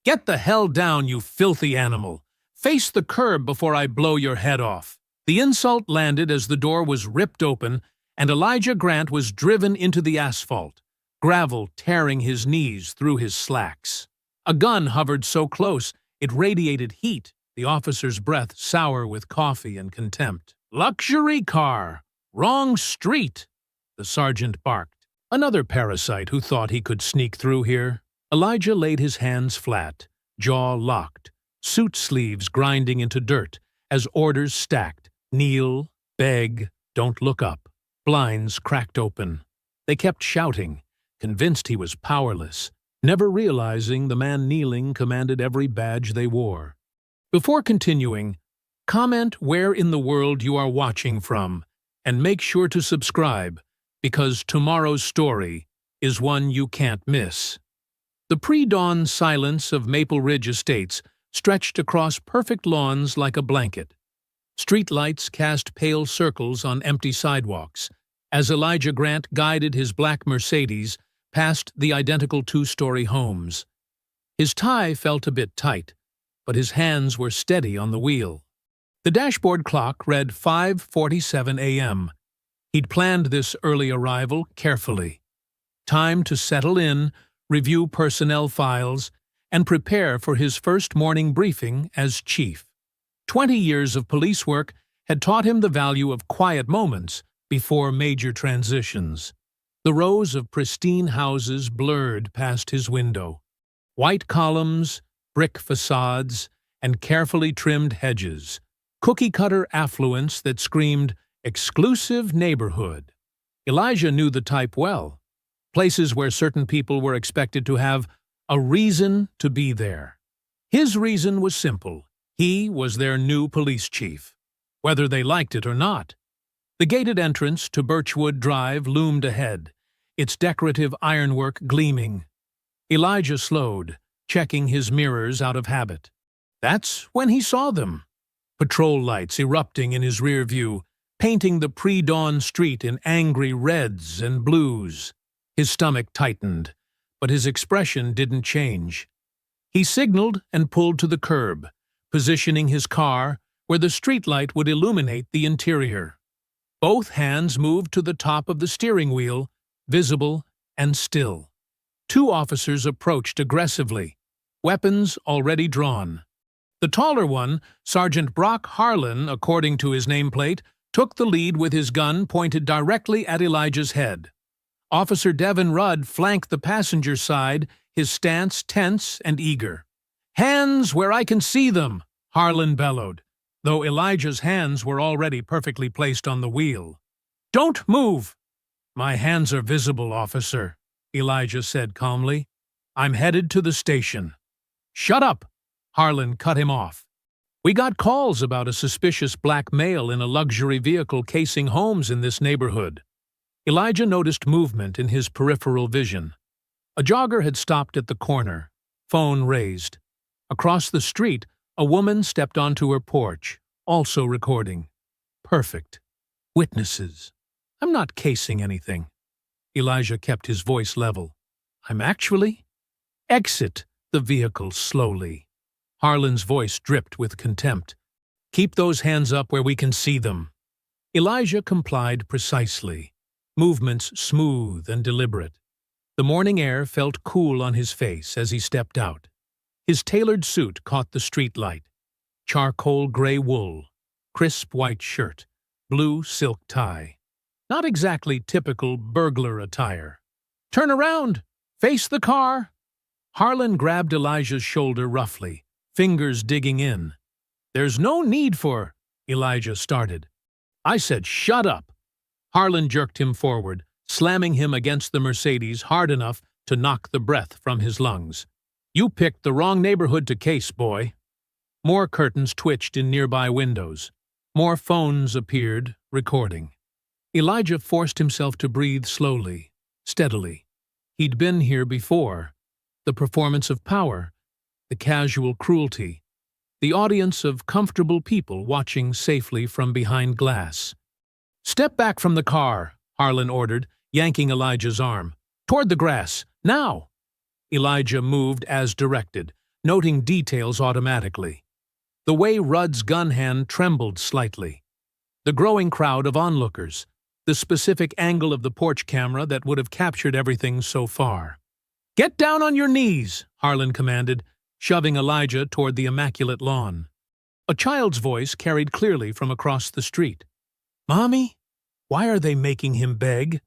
"Get the hell down, you filthy animal! Face the curb before I blow your head off." The insult landed as the door was ripped open and Elijah Grant was driven into the asphalt, gravel tearing his knees through his slacks. A gun hovered so close it radiated heat, the officer's breath sour with coffee and contempt. "Luxury car! Wrong street!" the sergeant barked. Another parasite who thought he could sneak through here. Elijah laid his hands flat, jaw locked, suit sleeves grinding into dirt as orders stacked. Kneel, beg, don't look up. Blinds cracked open. They kept shouting, convinced he was powerless, never realizing the man kneeling commanded every badge they wore. Before continuing, comment where in the world you are watching from, and make sure to subscribe, because tomorrow's story is one you can't miss. The pre-dawn silence of Maple Ridge Estates stretched across perfect lawns like a blanket. Streetlights cast pale circles on empty sidewalks as Elijah Grant guided his black Mercedes past the identical two-story homes. His tie felt a bit tight, but his hands were steady on the wheel. The dashboard clock read 5:47 a.m. He'd planned this early arrival carefully. Time to settle in, review personnel files, and prepare for his first morning briefing as chief. 20 years of police work had taught him the value of quiet moments before major transitions. The rows of pristine houses blurred past his window. White columns, brick facades, and carefully trimmed hedges. Cookie-cutter affluence that screamed, "exclusive neighborhood." Elijah knew the type well. Places where certain people were expected to have a reason to be there. His reason was simple. He was their new police chief, whether they liked it or not. The gated entrance to Birchwood Drive loomed ahead, its decorative ironwork gleaming. Elijah slowed, checking his mirrors out of habit. That's when he saw them. Patrol lights erupting in his rear view, painting the pre-dawn street in angry reds and blues. His stomach tightened, but his expression didn't change. He signaled and pulled to the curb, positioning his car where the streetlight would illuminate the interior. Both hands moved to the top of the steering wheel, visible and still. Two officers approached aggressively, weapons already drawn. The taller one, Sergeant Brock Harlan, according to his nameplate, took the lead with his gun pointed directly at Elijah's head. Officer Devin Rudd flanked the passenger side, his stance tense and eager. "Hands where I can see them," Harlan bellowed, though Elijah's hands were already perfectly placed on the wheel. "Don't move!" "My hands are visible, officer," Elijah said calmly. "I'm headed to the station." "Shut up!" Harlan cut him off. "We got calls about a suspicious black male in a luxury vehicle casing homes in this neighborhood." Elijah noticed movement in his peripheral vision. A jogger had stopped at the corner, phone raised. Across the street, a woman stepped onto her porch, also recording. Perfect. Witnesses. "I'm not casing anything." Elijah kept his voice level. "I'm actually—" "Exit the vehicle slowly." Harlan's voice dripped with contempt. "Keep those hands up where we can see them." Elijah complied precisely, movements smooth and deliberate. The morning air felt cool on his face as he stepped out. His tailored suit caught the streetlight. Charcoal gray wool, crisp white shirt, blue silk tie. Not exactly typical burglar attire. "Turn around! Face the car!" Harlan grabbed Elijah's shoulder roughly, fingers digging in. "There's no need for—" Elijah started. "I said shut up!" Harlan jerked him forward, slamming him against the Mercedes hard enough to knock the breath from his lungs. "You picked the wrong neighborhood to case, boy." More curtains twitched in nearby windows. More phones appeared, recording. Elijah forced himself to breathe slowly, steadily. He'd been here before. The performance of power, the casual cruelty, the audience of comfortable people watching safely from behind glass. "Step back from the car," Harlan ordered, yanking Elijah's arm. "Toward the grass, now!" Elijah moved as directed, noting details automatically. The way Rudd's gun hand trembled slightly. The growing crowd of onlookers. The specific angle of the porch camera that would have captured everything so far. "Get down on your knees," Harlan commanded, shoving Elijah toward the immaculate lawn. A child's voice carried clearly from across the street. "Mommy, why are they making him beg?"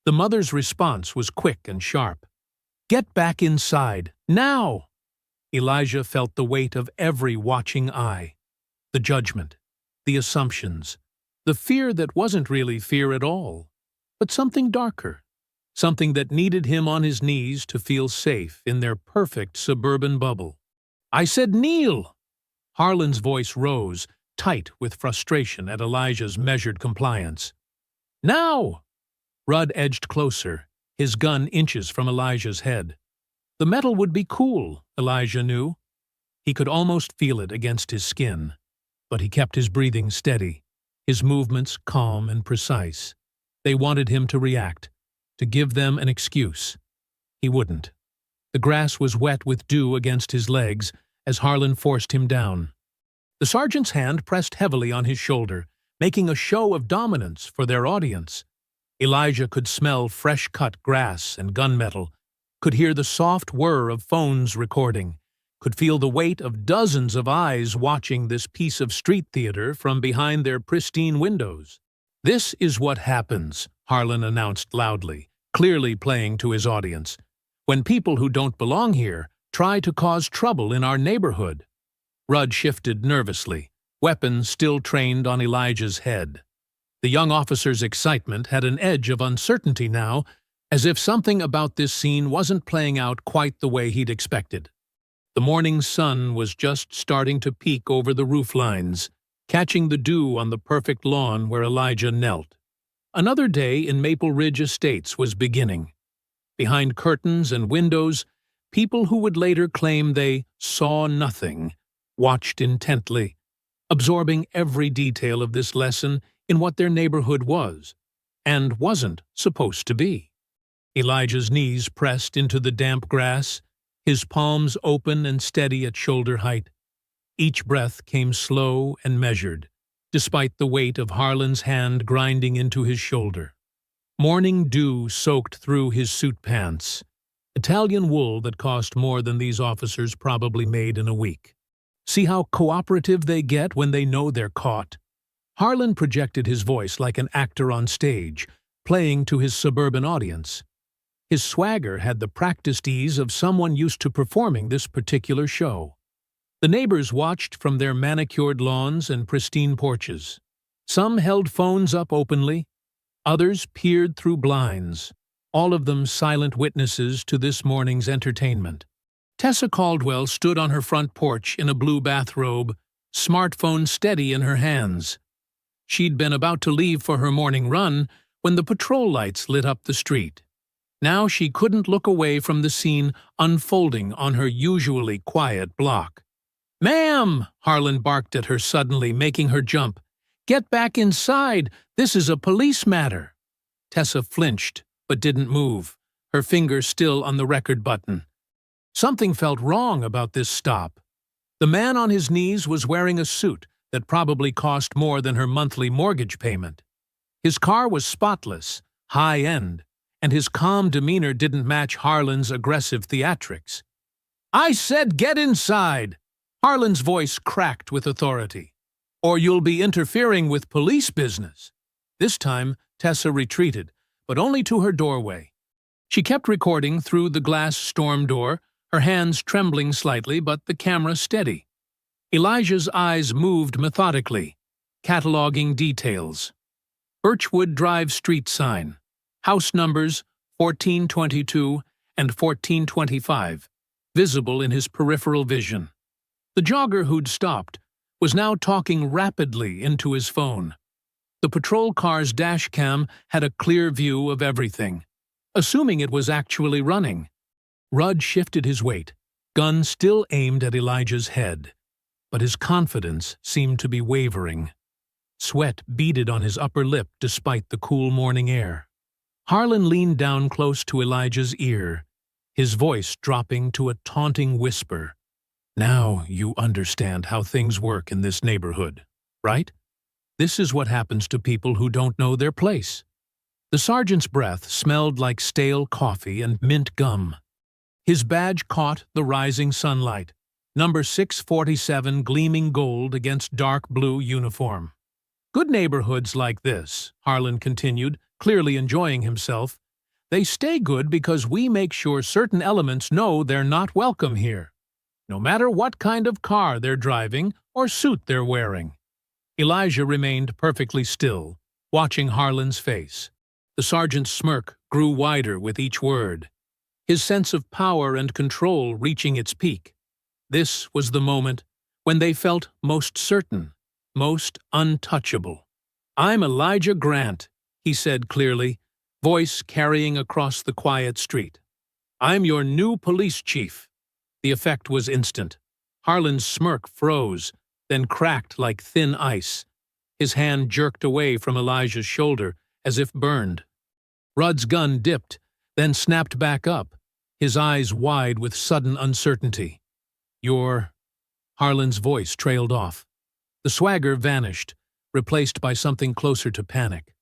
The mother's response was quick and sharp. "Get back inside, now!" Elijah felt the weight of every watching eye. The judgment, the assumptions, the fear that wasn't really fear at all, but something darker, something that needed him on his knees to feel safe in their perfect suburban bubble. "I said kneel!" Harlan's voice rose, tight with frustration at Elijah's measured compliance. "Now!" Rudd edged closer, his gun inches from Elijah's head. The metal would be cool, Elijah knew. He could almost feel it against his skin, but he kept his breathing steady, his movements calm and precise. They wanted him to react, to give them an excuse. He wouldn't. The grass was wet with dew against his legs as Harlan forced him down. The sergeant's hand pressed heavily on his shoulder, making a show of dominance for their audience. Elijah could smell fresh-cut grass and gunmetal, could hear the soft whir of phones recording, could feel the weight of dozens of eyes watching this piece of street theater from behind their pristine windows. "This is what happens," Harlan announced loudly, clearly playing to his audience, "when people who don't belong here try to cause trouble in our neighborhood." Rudd shifted nervously, weapons still trained on Elijah's head. The young officer's excitement had an edge of uncertainty now, as if something about this scene wasn't playing out quite the way he'd expected. The morning sun was just starting to peek over the roof lines, catching the dew on the perfect lawn where Elijah knelt. Another day in Maple Ridge Estates was beginning. Behind curtains and windows, people who would later claim they saw nothing, watched intently, absorbing every detail of this lesson in what their neighborhood was, and wasn't supposed to be. Elijah's knees pressed into the damp grass, his palms open and steady at shoulder height. Each breath came slow and measured, despite the weight of Harlan's hand grinding into his shoulder. Morning dew soaked through his suit pants, Italian wool that cost more than these officers probably made in a week. See how cooperative they get when they know they're caught? Harlan projected his voice like an actor on stage, playing to his suburban audience. His swagger had the practiced ease of someone used to performing this particular show. The neighbors watched from their manicured lawns and pristine porches. Some held phones up openly, others peered through blinds, all of them silent witnesses to this morning's entertainment. Tessa Caldwell stood on her front porch in a blue bathrobe, smartphone steady in her hands. She'd been about to leave for her morning run when the patrol lights lit up the street. Now she couldn't look away from the scene unfolding on her usually quiet block. "Ma'am!" Harlan barked at her suddenly, making her jump. "Get back inside! This is a police matter!" Tessa flinched, but didn't move, her finger still on the record button. Something felt wrong about this stop. The man on his knees was wearing a suit that probably cost more than her monthly mortgage payment. His car was spotless, high-end, and his calm demeanor didn't match Harlan's aggressive theatrics. "I said get inside!" Harlan's voice cracked with authority. "Or you'll be interfering with police business." This time, Tessa retreated, but only to her doorway. She kept recording through the glass storm door, her hands trembling slightly but the camera steady. Elijah's eyes moved methodically, cataloging details. Birchwood Drive street sign, house numbers 1422 and 1425, visible in his peripheral vision. The jogger who'd stopped was now talking rapidly into his phone. The patrol car's dash cam had a clear view of everything, assuming it was actually running. Rudd shifted his weight, gun still aimed at Elijah's head, but his confidence seemed to be wavering. Sweat beaded on his upper lip despite the cool morning air. Harlan leaned down close to Elijah's ear, his voice dropping to a taunting whisper. Now you understand how things work in this neighborhood, right? This is what happens to people who don't know their place. The sergeant's breath smelled like stale coffee and mint gum. His badge caught the rising sunlight, number 647 gleaming gold against dark blue uniform. Good neighborhoods like this, Harlan continued, clearly enjoying himself, they stay good because we make sure certain elements know they're not welcome here, no matter what kind of car they're driving or suit they're wearing. Elijah remained perfectly still, watching Harlan's face. The sergeant's smirk grew wider with each word, his sense of power and control reaching its peak. This was the moment when they felt most certain, most untouchable. "I'm Elijah Grant," he said clearly, voice carrying across the quiet street. "I'm your new police chief." The effect was instant. Harlan's smirk froze, then cracked like thin ice. His hand jerked away from Elijah's shoulder, as if burned. Rudd's gun dipped, then snapped back up, his eyes wide with sudden uncertainty. "You're—" Harlan's voice trailed off. The swagger vanished, replaced by something closer to panic.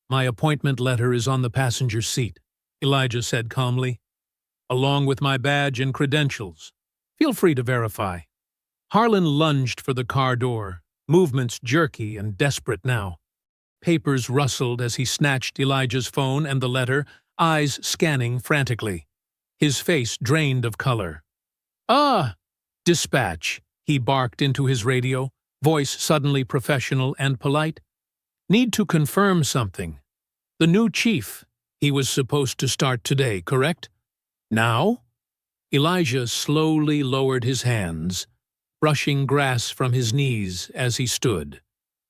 "My appointment letter is on the passenger seat," Elijah said calmly, "along with my badge and credentials. Feel free to verify." Harlan lunged for the car door, movements jerky and desperate now. Papers rustled as he snatched Elijah's phone and the letter, eyes scanning frantically. His face drained of color. "Ah! Dispatch," he barked into his radio, voice suddenly professional and polite. "Need to confirm something. The new chief, he was supposed to start today, correct? Now?" Elijah slowly lowered his hands, brushing grass from his knees as he stood.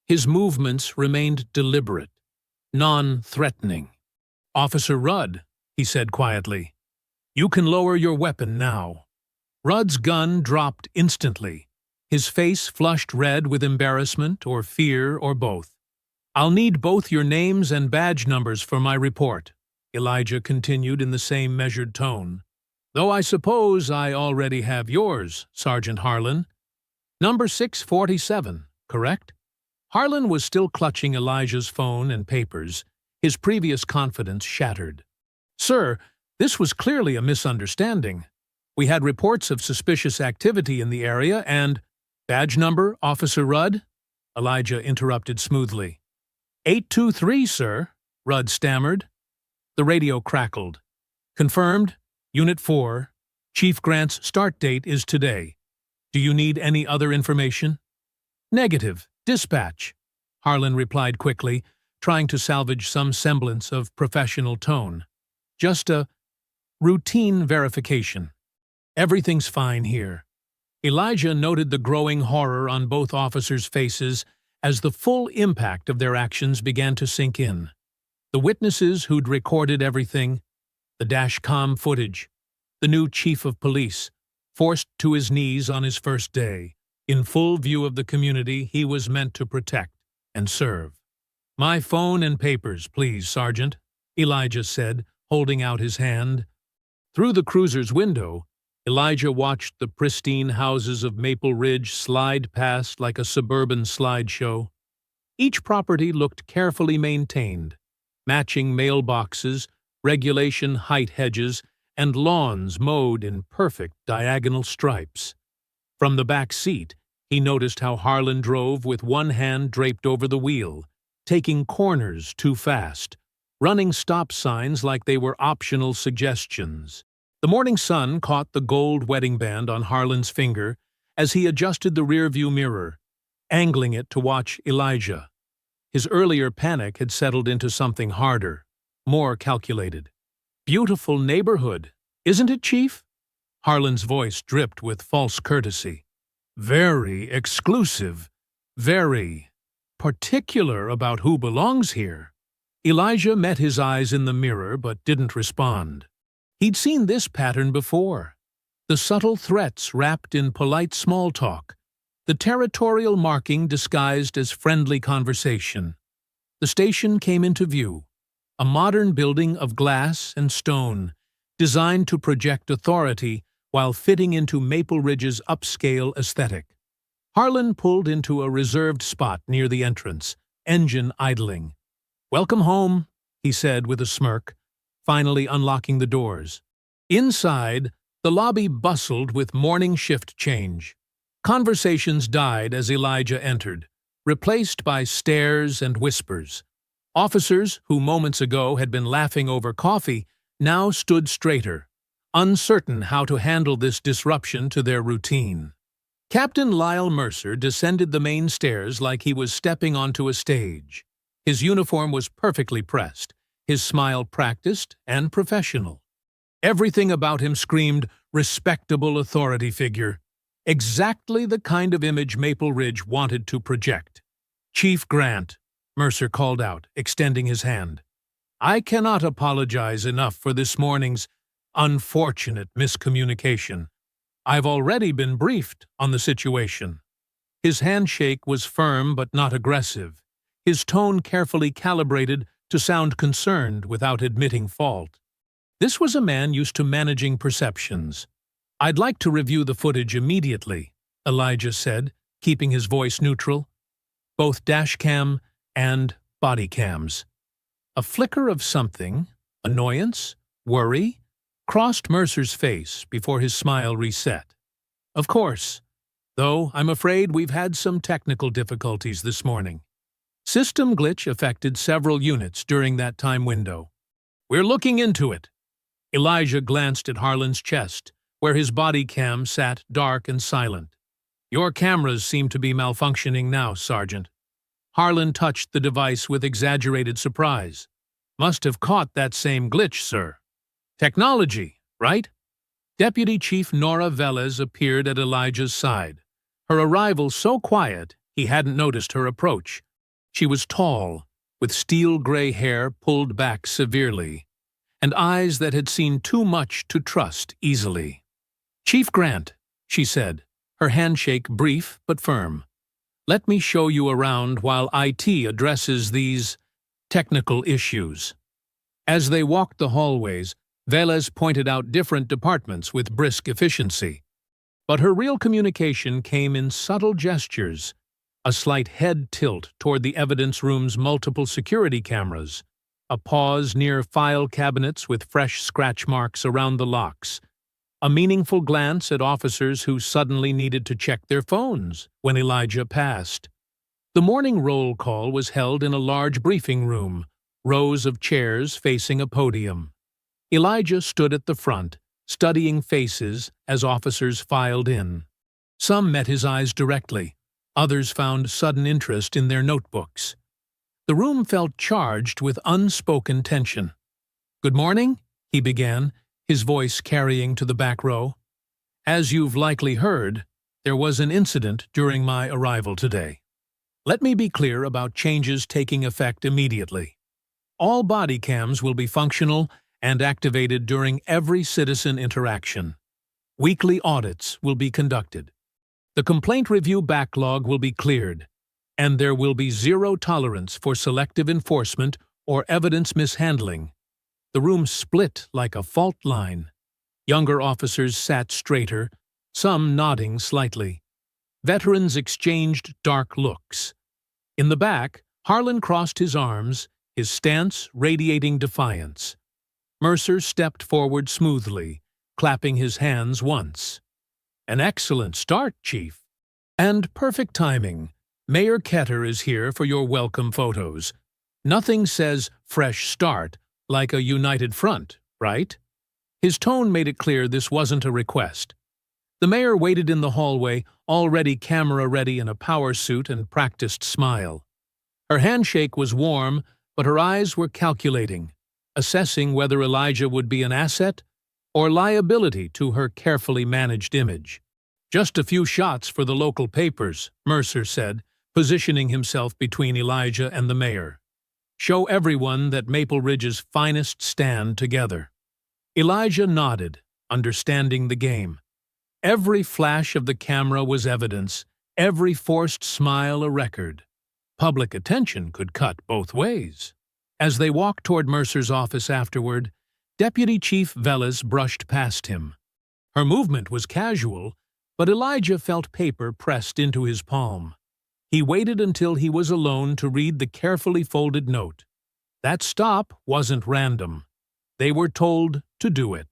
His movements remained deliberate, non-threatening. "Officer Rudd," he said quietly, "you can lower your weapon now." Rudd's gun dropped instantly, his face flushed red with embarrassment or fear or both. "I'll need both your names and badge numbers for my report," Elijah continued in the same measured tone. "Though I suppose I already have yours, Sergeant Harlan. Number 647, correct?" Harlan was still clutching Elijah's phone and papers, his previous confidence shattered. "Sir, this was clearly a misunderstanding. We had reports of suspicious activity in the area and—" "Badge number, Officer Rudd?" Elijah interrupted smoothly. 823, sir," Rudd stammered. The radio crackled. "Confirmed, Unit 4. Chief Grant's start date is today. Do you need any other information?" "Negative. Dispatch," Harlan replied quickly, trying to salvage some semblance of professional tone. "Just a routine verification. Everything's fine here." Elijah noted the growing horror on both officers' faces as the full impact of their actions began to sink in. The witnesses who'd recorded everything, the dash-cam footage, the new chief of police, forced to his knees on his first day, in full view of the community he was meant to protect and serve. "My phone and papers, please, Sergeant," Elijah said, holding out his hand. Through the cruiser's window, Elijah watched the pristine houses of Maple Ridge slide past like a suburban slideshow. Each property looked carefully maintained, matching mailboxes, regulation height hedges, and lawns mowed in perfect diagonal stripes. From the back seat, he noticed how Harlan drove with one hand draped over the wheel, taking corners too fast, running stop signs like they were optional suggestions. The morning sun caught the gold wedding band on Harlan's finger as he adjusted the rearview mirror, angling it to watch Elijah. His earlier panic had settled into something harder, more calculated. "Beautiful neighborhood, isn't it, Chief?" Harlan's voice dripped with false courtesy. "Very exclusive, very particular about who belongs here." Elijah met his eyes in the mirror but didn't respond. He'd seen this pattern before. The subtle threats wrapped in polite small talk, the territorial marking disguised as friendly conversation. The station came into view, a modern building of glass and stone, designed to project authority while fitting into Maple Ridge's upscale aesthetic. Harlan pulled into a reserved spot near the entrance, engine idling. "Welcome home," he said with a smirk, finally unlocking the doors. Inside, the lobby bustled with morning shift change. Conversations died as Elijah entered, replaced by stares and whispers. Officers, who moments ago had been laughing over coffee, now stood straighter, uncertain how to handle this disruption to their routine. Captain Lyle Mercer descended the main stairs like he was stepping onto a stage. His uniform was perfectly pressed, his smile practiced and professional. Everything about him screamed respectable authority figure, exactly the kind of image Maple Ridge wanted to project. "Chief Grant," Mercer called out, extending his hand. "I cannot apologize enough for this morning's unfortunate miscommunication. I've already been briefed on the situation." His handshake was firm but not aggressive, his tone carefully calibrated to sound concerned without admitting fault. This was a man used to managing perceptions. "I'd like to review the footage immediately," Elijah said, keeping his voice neutral. "Both dashcam and body cams." A flicker of something, annoyance, worry, crossed Mercer's face before his smile reset. "Of course, though I'm afraid we've had some technical difficulties this morning. System glitch affected several units during that time window. We're looking into it." Elijah glanced at Harlan's chest, where his body cam sat dark and silent. "Your cameras seem to be malfunctioning now, Sergeant." Harlan touched the device with exaggerated surprise. "Must have caught that same glitch, sir." "Technology, right?" Deputy Chief Nora Velez appeared at Elijah's side, her arrival so quiet he hadn't noticed her approach. She was tall, with steel-gray hair pulled back severely, and eyes that had seen too much to trust easily. "Chief Grant," she said, her handshake brief but firm. "Let me show you around while IT addresses these technical issues." As they walked the hallways, Velez pointed out different departments with brisk efficiency. But her real communication came in subtle gestures, a slight head tilt toward the evidence room's multiple security cameras, a pause near file cabinets with fresh scratch marks around the locks, a meaningful glance at officers who suddenly needed to check their phones when Elijah passed. The morning roll call was held in a large briefing room, rows of chairs facing a podium. Elijah stood at the front, studying faces as officers filed in. Some met his eyes directly, others found sudden interest in their notebooks. The room felt charged with unspoken tension. "Good morning," he began, his voice carrying to the back row. "As you've likely heard, there was an incident during my arrival today. Let me be clear about changes taking effect immediately. All body cams will be functional and activated during every citizen interaction. Weekly audits will be conducted. The complaint review backlog will be cleared, and there will be zero tolerance for selective enforcement or evidence mishandling." The room split like a fault line. Younger officers sat straighter, some nodding slightly. Veterans exchanged dark looks. In the back, Harlan crossed his arms, his stance radiating defiance. Mercer stepped forward smoothly, clapping his hands once. "An excellent start, Chief. And perfect timing. Mayor Ketter is here for your welcome photos. Nothing says fresh start like a united front, right?" His tone made it clear this wasn't a request. The mayor waited in the hallway, already camera-ready in a power suit and practiced smile. Her handshake was warm, but her eyes were calculating, assessing whether Elijah would be an asset or liability to her carefully managed image. "Just a few shots for the local papers," Mercer said, positioning himself between Elijah and the mayor. "Show everyone that Maple Ridge's finest stand together." Elijah nodded, understanding the game. Every flash of the camera was evidence, every forced smile a record. Public attention could cut both ways. As they walked toward Mercer's office afterward, Deputy Chief Velez brushed past him. Her movement was casual, but Elijah felt paper pressed into his palm. He waited until he was alone to read the carefully folded note. That stop wasn't random. They were told to do it.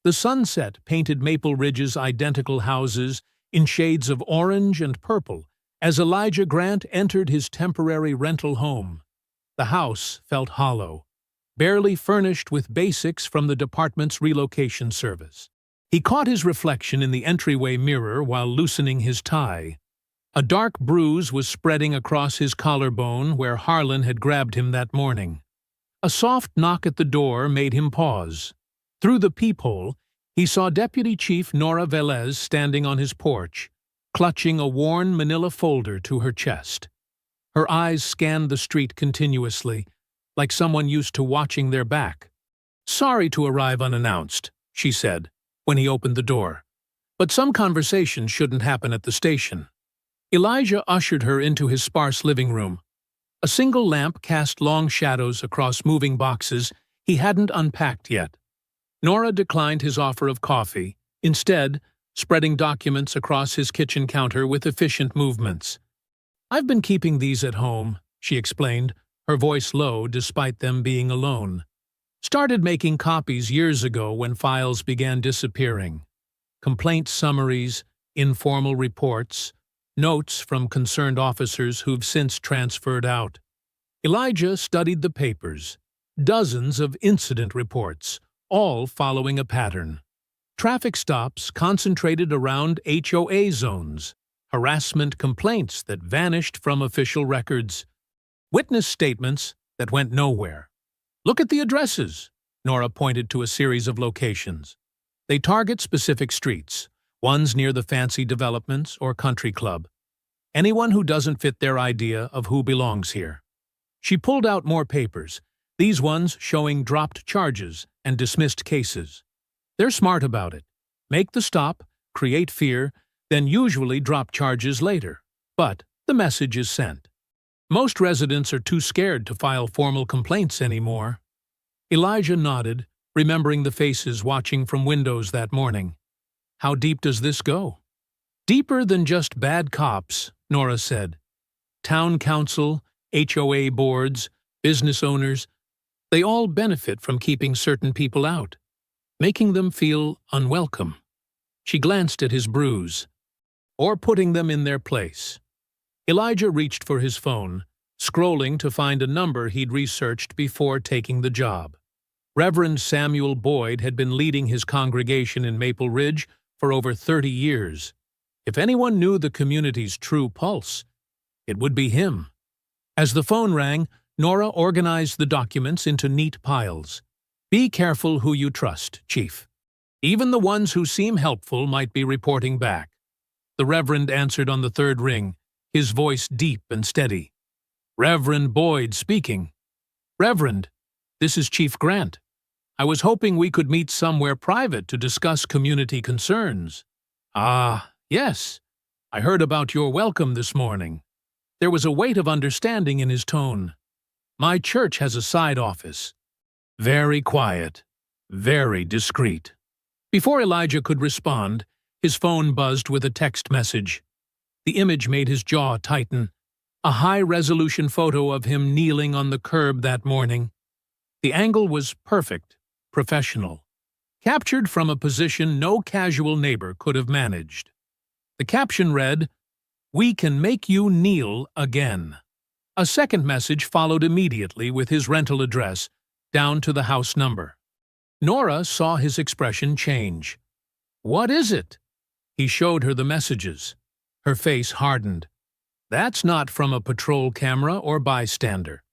The sunset painted Maple Ridge's identical houses in shades of orange and purple as Elijah Grant entered his temporary rental home. The house felt hollow, barely furnished with basics from the department's relocation service. He caught his reflection in the entryway mirror while loosening his tie. A dark bruise was spreading across his collarbone where Harlan had grabbed him that morning. A soft knock at the door made him pause. Through the peephole, he saw Deputy Chief Nora Velez standing on his porch, clutching a worn manila folder to her chest. Her eyes scanned the street continuously, like someone used to watching their back. "Sorry to arrive unannounced," she said, when he opened the door. "But some conversations shouldn't happen at the station." Elijah ushered her into his sparse living room. A single lamp cast long shadows across moving boxes he hadn't unpacked yet. Nora declined his offer of coffee, instead spreading documents across his kitchen counter with efficient movements. "I've been keeping these at home," she explained, her voice low despite them being alone. "Started making copies years ago when files began disappearing. Complaint summaries, informal reports, notes from concerned officers who've since transferred out." Elijah studied the papers, dozens of incident reports, all following a pattern. Traffic stops concentrated around HOA zones, harassment complaints that vanished from official records, witness statements that went nowhere. "Look at the addresses," Nora pointed to a series of locations. "They target specific streets, ones near the fancy developments or country club. Anyone who doesn't fit their idea of who belongs here." She pulled out more papers, these ones showing dropped charges and dismissed cases. "They're smart about it. Make the stop, create fear, then usually drop charges later. But the message is sent. Most residents are too scared to file formal complaints anymore." Elijah nodded, remembering the faces watching from windows that morning. "How deep does this go?" "Deeper than just bad cops," Nora said. "Town council, HOA boards, business owners, they all benefit from keeping certain people out, making them feel unwelcome." She glanced at his bruise. "Or putting them in their place." Elijah reached for his phone, scrolling to find a number he'd researched before taking the job. Reverend Samuel Boyd had been leading his congregation in Maple Ridge for over 30 years. If anyone knew the community's true pulse, it would be him. As the phone rang, Nora organized the documents into neat piles. "Be careful who you trust, Chief. Even the ones who seem helpful might be reporting back." The Reverend answered on the third ring, his voice deep and steady. "Reverend Boyd speaking." "Reverend, this is Chief Grant. I was hoping we could meet somewhere private to discuss community concerns." "Ah, yes. I heard about your welcome this morning." There was a weight of understanding in his tone. "My church has a side office. Very quiet, very discreet." Before Elijah could respond, his phone buzzed with a text message. The image made his jaw tighten. A high-resolution photo of him kneeling on the curb that morning. The angle was perfect, professional, captured from a position no casual neighbor could have managed. The caption read, "We can make you kneel again." A second message followed immediately with his rental address, down to the house number. Nora saw his expression change. "What is it?" He showed her the messages. Her face hardened. "That's not from a patrol camera or bystander.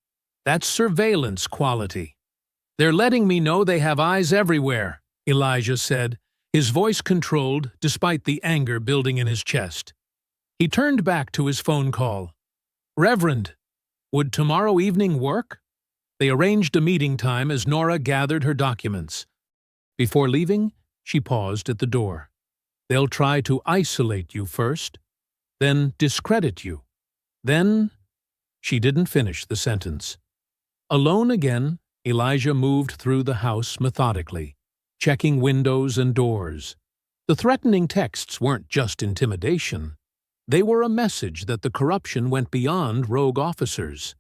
That's surveillance quality." "They're letting me know they have eyes everywhere," Elijah said, his voice controlled despite the anger building in his chest. He turned back to his phone call. "Reverend, would tomorrow evening work?" They arranged a meeting time as Nora gathered her documents. Before leaving, she paused at the door. "They'll try to isolate you first, then discredit you. Then—" She didn't finish the sentence. Alone again, Elijah moved through the house methodically, checking windows and doors. The threatening texts weren't just intimidation. They were a message that the corruption went beyond rogue officers.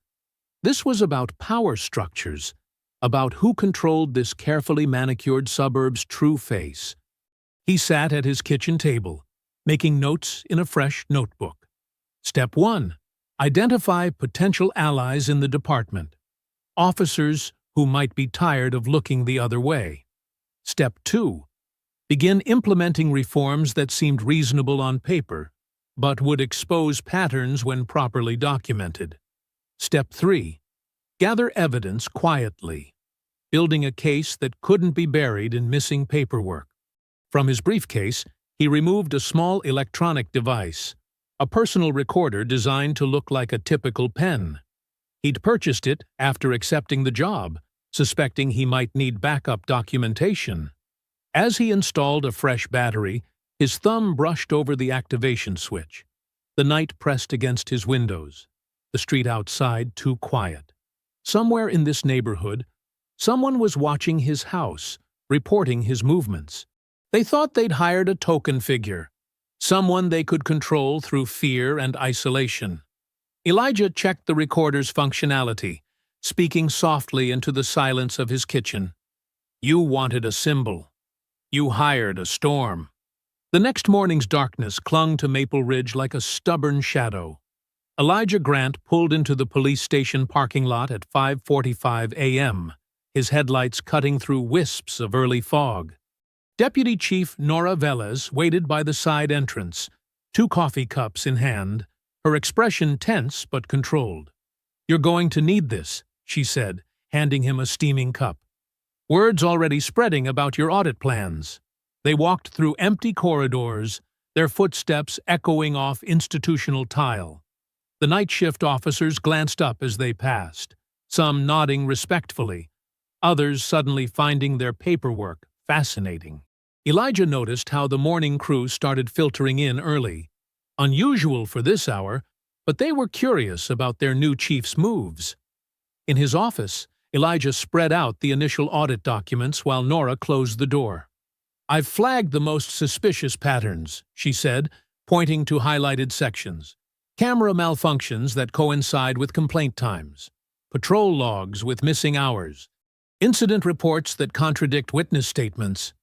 This was about power structures, about who controlled this carefully manicured suburb's true face. He sat at his kitchen table, making notes in a fresh notebook. Step 1. Identify potential allies in the department. Officers who might be tired of looking the other way. Step 2. Begin implementing reforms that seemed reasonable on paper, but would expose patterns when properly documented. Step 3. Gather evidence quietly, building a case that couldn't be buried in missing paperwork. From his briefcase, he removed a small electronic device, a personal recorder designed to look like a typical pen. He'd purchased it after accepting the job, suspecting he might need backup documentation. As he installed a fresh battery, his thumb brushed over the activation switch. The night pressed against his windows, the street outside too quiet. Somewhere in this neighborhood, someone was watching his house, reporting his movements. They thought they'd hired a token figure, someone they could control through fear and isolation. Elijah checked the recorder's functionality, speaking softly into the silence of his kitchen. You wanted a symbol. You hired a storm. The next morning's darkness clung to Maple Ridge like a stubborn shadow. Elijah Grant pulled into the police station parking lot at 5:45 a.m., his headlights cutting through wisps of early fog. Deputy Chief Nora Velez waited by the side entrance, 2 coffee cups in hand, her expression tense but controlled. You're going to need this, she said, handing him a steaming cup. Word's already spreading about your audit plans. They walked through empty corridors, their footsteps echoing off institutional tile. The night shift officers glanced up as they passed, some nodding respectfully, others suddenly finding their paperwork fascinating. Elijah noticed how the morning crew started filtering in early. Unusual for this hour, but they were curious about their new chief's moves. In his office, Elijah spread out the initial audit documents while Nora closed the door. I've flagged the most suspicious patterns, she said, pointing to highlighted sections. Camera malfunctions that coincide with complaint times. Patrol logs with missing hours. Incident reports that contradict witness statements.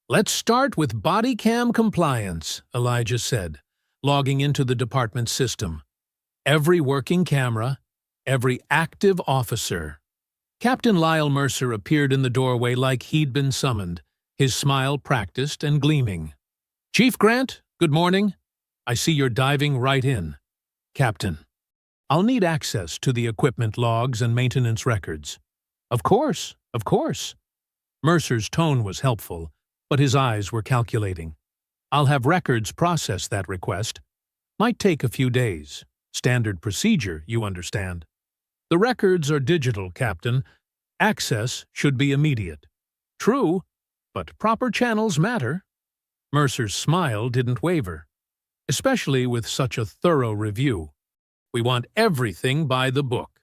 Let's start with body cam compliance, Elijah said, logging into the department's system. Every working camera, every active officer. Captain Lyle Mercer appeared in the doorway like he'd been summoned, his smile practiced and gleaming. Chief Grant, good morning. I see you're diving right in. Captain, I'll need access to the equipment logs and maintenance records. Of course, of course. Mercer's tone was helpful, but his eyes were calculating. I'll have records process that request. Might take a few days. Standard procedure, you understand. The records are digital, Captain. Access should be immediate. True, but proper channels matter. Mercer's smile didn't waver, especially with such a thorough review. We want everything by the book.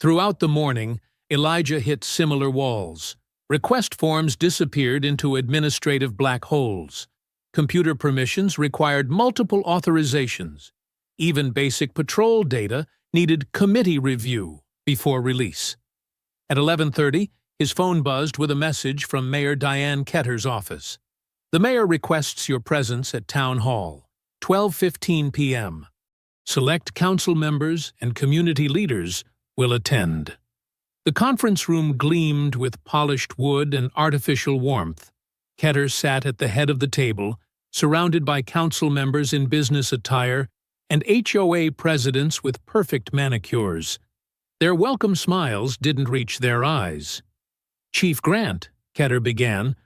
Throughout the morning, Elijah hit similar walls. Request forms disappeared into administrative black holes. Computer permissions required multiple authorizations. Even basic patrol data needed committee review before release. At 11:30, his phone buzzed with a message from Mayor Diane Ketter's office. The mayor requests your presence at Town Hall, 12:15 p.m. Select council members and community leaders will attend. The conference room gleamed with polished wood and artificial warmth. Ketter sat at the head of the table, surrounded by council members in business attire and HOA presidents with perfect manicures. Their welcome smiles didn't reach their eyes. Chief Grant, Ketter began,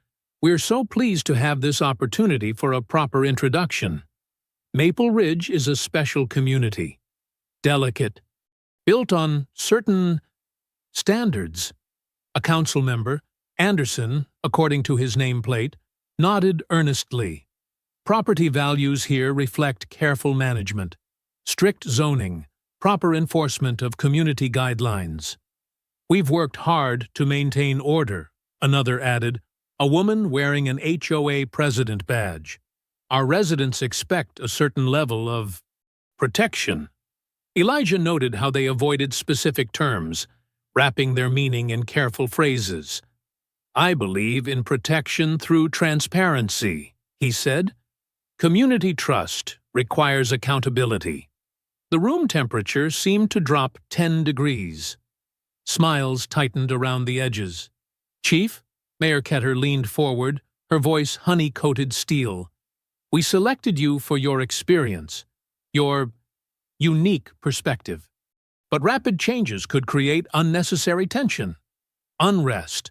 we're so pleased to have this opportunity for a proper introduction. Maple Ridge is a special community. Delicate. Built on certain standards. A council member, Anderson, according to his nameplate, nodded earnestly. Property values here reflect careful management, strict zoning, proper enforcement of community guidelines. We've worked hard to maintain order, another added, A woman wearing an HOA president badge. Our residents expect a certain level of protection. Elijah noted how they avoided specific terms, wrapping their meaning in careful phrases. I believe in protection through transparency, he said. Community trust requires accountability. The room temperature seemed to drop 10 degrees. Smiles tightened around the edges. Chief, Mayor Ketter leaned forward, her voice honey-coated steel. We selected you for your experience, your unique perspective. But rapid changes could create unnecessary tension. Unrest.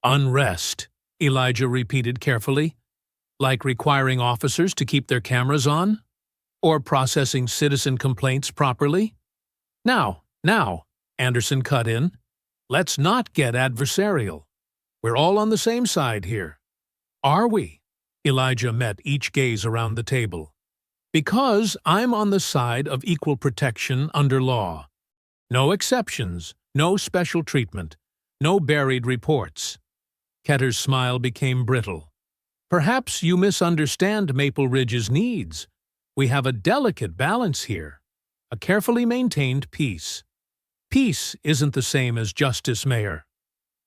Unrest, Elijah repeated carefully. Like requiring officers to keep their cameras on? Or processing citizen complaints properly? Now, Anderson cut in. Let's not get adversarial. We're all on the same side here. Are we? Elijah met each gaze around the table. Because I'm on the side of equal protection under law. No exceptions, no special treatment, no buried reports. Ketter's smile became brittle. Perhaps you misunderstand Maple Ridge's needs. We have a delicate balance here, a carefully maintained peace. Peace isn't the same as justice, Mayor.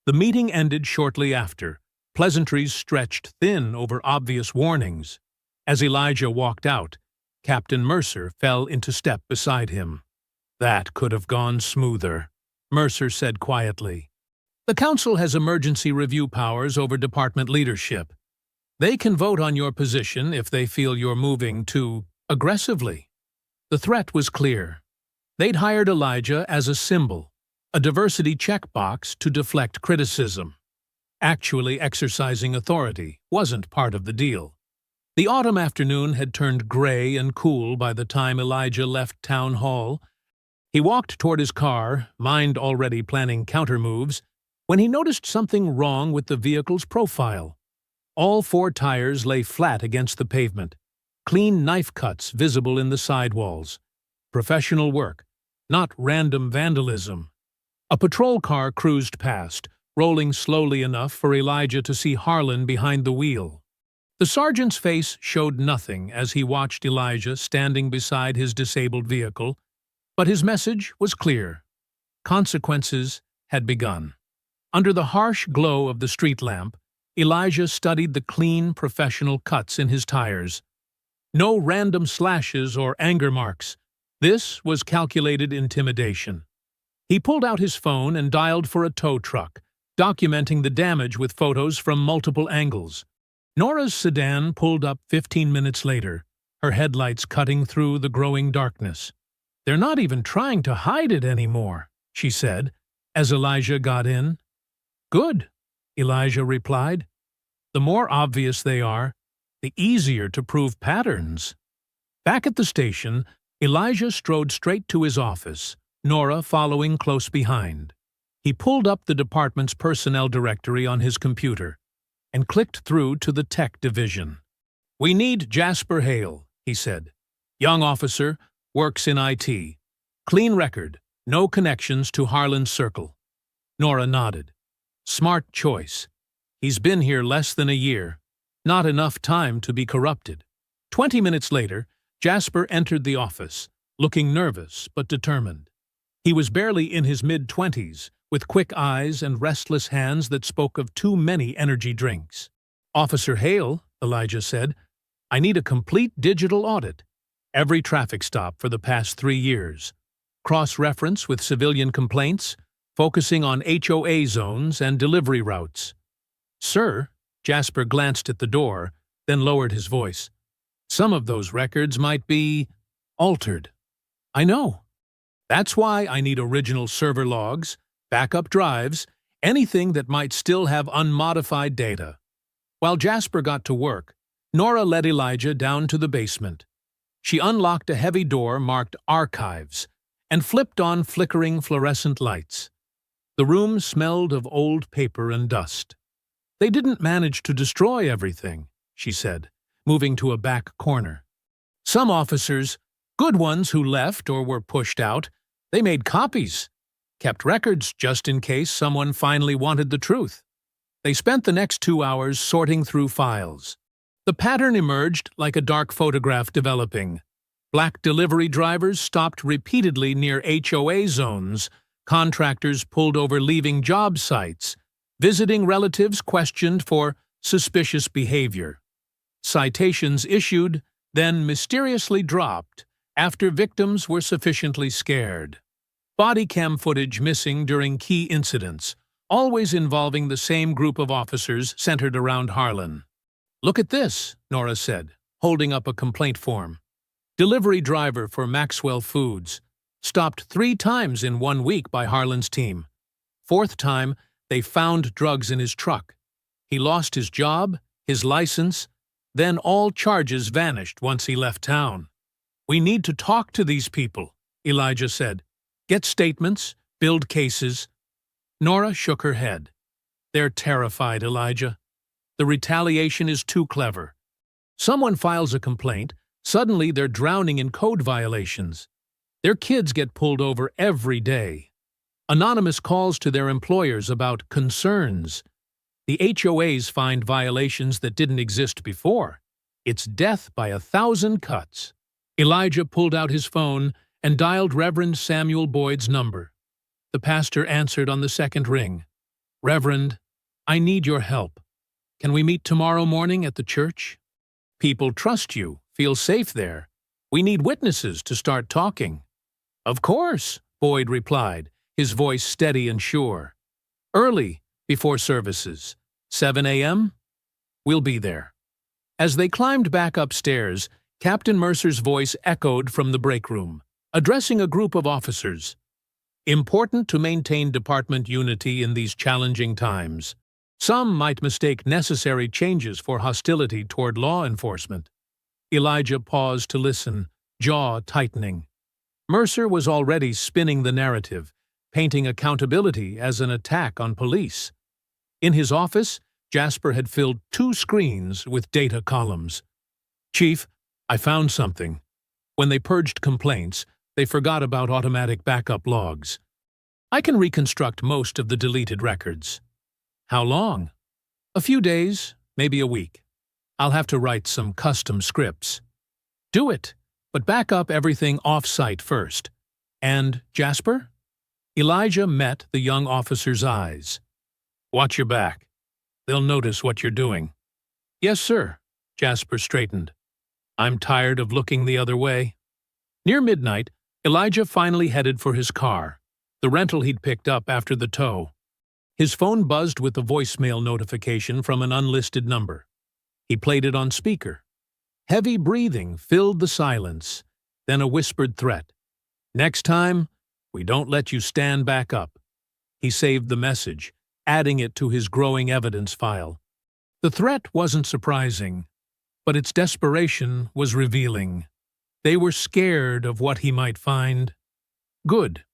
The meeting ended shortly after. Pleasantries stretched thin over obvious warnings. As Elijah walked out, Captain Mercer fell into step beside him. That could have gone smoother, Mercer said quietly. The Council has emergency review powers over department leadership. They can vote on your position if they feel you're moving too aggressively. The threat was clear. They'd hired Elijah as a symbol, a diversity checkbox to deflect criticism. Actually exercising authority wasn't part of the deal. The autumn afternoon had turned gray and cool by the time Elijah left Town Hall. He walked toward his car, mind already planning countermoves, when he noticed something wrong with the vehicle's profile. All 4 tires lay flat against the pavement, clean knife cuts visible in the sidewalls. Professional work, not random vandalism. A patrol car cruised past, rolling slowly enough for Elijah to see Harlan behind the wheel. The sergeant's face showed nothing as he watched Elijah standing beside his disabled vehicle, but his message was clear. Consequences had begun. Under the harsh glow of the street lamp, Elijah studied the clean, professional cuts in his tires. No random slashes or anger marks. This was calculated intimidation. He pulled out his phone and dialed for a tow truck, documenting the damage with photos from multiple angles. Nora's sedan pulled up 15 minutes later, her headlights cutting through the growing darkness. They're not even trying to hide it anymore, she said, as Elijah got in. Good, Elijah replied. The more obvious they are, the easier to prove patterns. Back at the station, Elijah strode straight to his office, Nora following close behind. He pulled up the department's personnel directory on his computer and clicked through to the tech division. We need Jasper Hale, he said. Young officer, works in IT. Clean record, no connections to Harlan's Circle. Nora nodded. Smart choice. He's been here less than a year. Not enough time to be corrupted. 20 minutes later, Jasper entered the office, looking nervous but determined. He was barely in his mid-20s, with quick eyes and restless hands that spoke of too many energy drinks. Officer Hale, Elijah said, I need a complete digital audit. Every traffic stop for the past 3 years. Cross-reference with civilian complaints, focusing on HOA zones and delivery routes. Sir, Jasper glanced at the door, then lowered his voice. Some of those records might be altered. I know. That's why I need original server logs, backup drives, anything that might still have unmodified data. While Jasper got to work, Nora led Elijah down to the basement. She unlocked a heavy door marked Archives and flipped on flickering fluorescent lights. The room smelled of old paper and dust. They didn't manage to destroy everything, she said, moving to a back corner. Some officers, good ones who left or were pushed out, they made copies, kept records just in case someone finally wanted the truth. They spent the next 2 hours sorting through files. The pattern emerged like a dark photograph developing. Black delivery drivers stopped repeatedly near HOA zones, contractors pulled over leaving job sites, visiting relatives questioned for suspicious behavior. Citations issued, then mysteriously dropped after victims were sufficiently scared. Body cam footage missing during key incidents, always involving the same group of officers centered around Harlan. "Look at this," Nora said, holding up a complaint form. Delivery driver for Maxwell Foods. Stopped 3 times in 1 week by Harlan's team. 4th time, they found drugs in his truck. He lost his job, his license, then all charges vanished once he left town. "We need to talk to these people," Elijah said. "Get statements, build cases." Nora shook her head. "They're terrified, Elijah. The retaliation is too clever. Someone files a complaint, suddenly they're drowning in code violations. Their kids get pulled over every day. Anonymous calls to their employers about concerns. The HOAs find violations that didn't exist before. It's death by 1,000 cuts." Elijah pulled out his phone and dialed Reverend Samuel Boyd's number. The pastor answered on the 2nd ring. "Reverend, I need your help. Can we meet tomorrow morning at the church? People trust you, feel safe there. We need witnesses to start talking." "Of course," Boyd replied, his voice steady and sure. "Early, before services. 7 a.m.? We'll be there." As they climbed back upstairs, Captain Mercer's voice echoed from the break room, addressing a group of officers. "Important to maintain department unity in these challenging times. Some might mistake necessary changes for hostility toward law enforcement." Elijah paused to listen, jaw tightening. Mercer was already spinning the narrative, painting accountability as an attack on police. In his office, Jasper had filled 2 screens with data columns. "Chief, I found something." When they purged complaints, they forgot about automatic backup logs. "I can reconstruct most of the deleted records." "How long?" "A few days, maybe a week. I'll have to write some custom scripts." "Do it, but back up everything off-site first." "And Jasper?" Elijah met the young officer's eyes. "Watch your back. They'll notice what you're doing." "Yes, sir." Jasper straightened. "I'm tired of looking the other way." Near midnight, Elijah finally headed for his car, the rental he'd picked up after the tow. His phone buzzed with a voicemail notification from an unlisted number. He played it on speaker. Heavy breathing filled the silence, then a whispered threat. "Next time, we don't let you stand back up." He saved the message, adding it to his growing evidence file. The threat wasn't surprising, but its desperation was revealing. They were scared of what he might find. Good.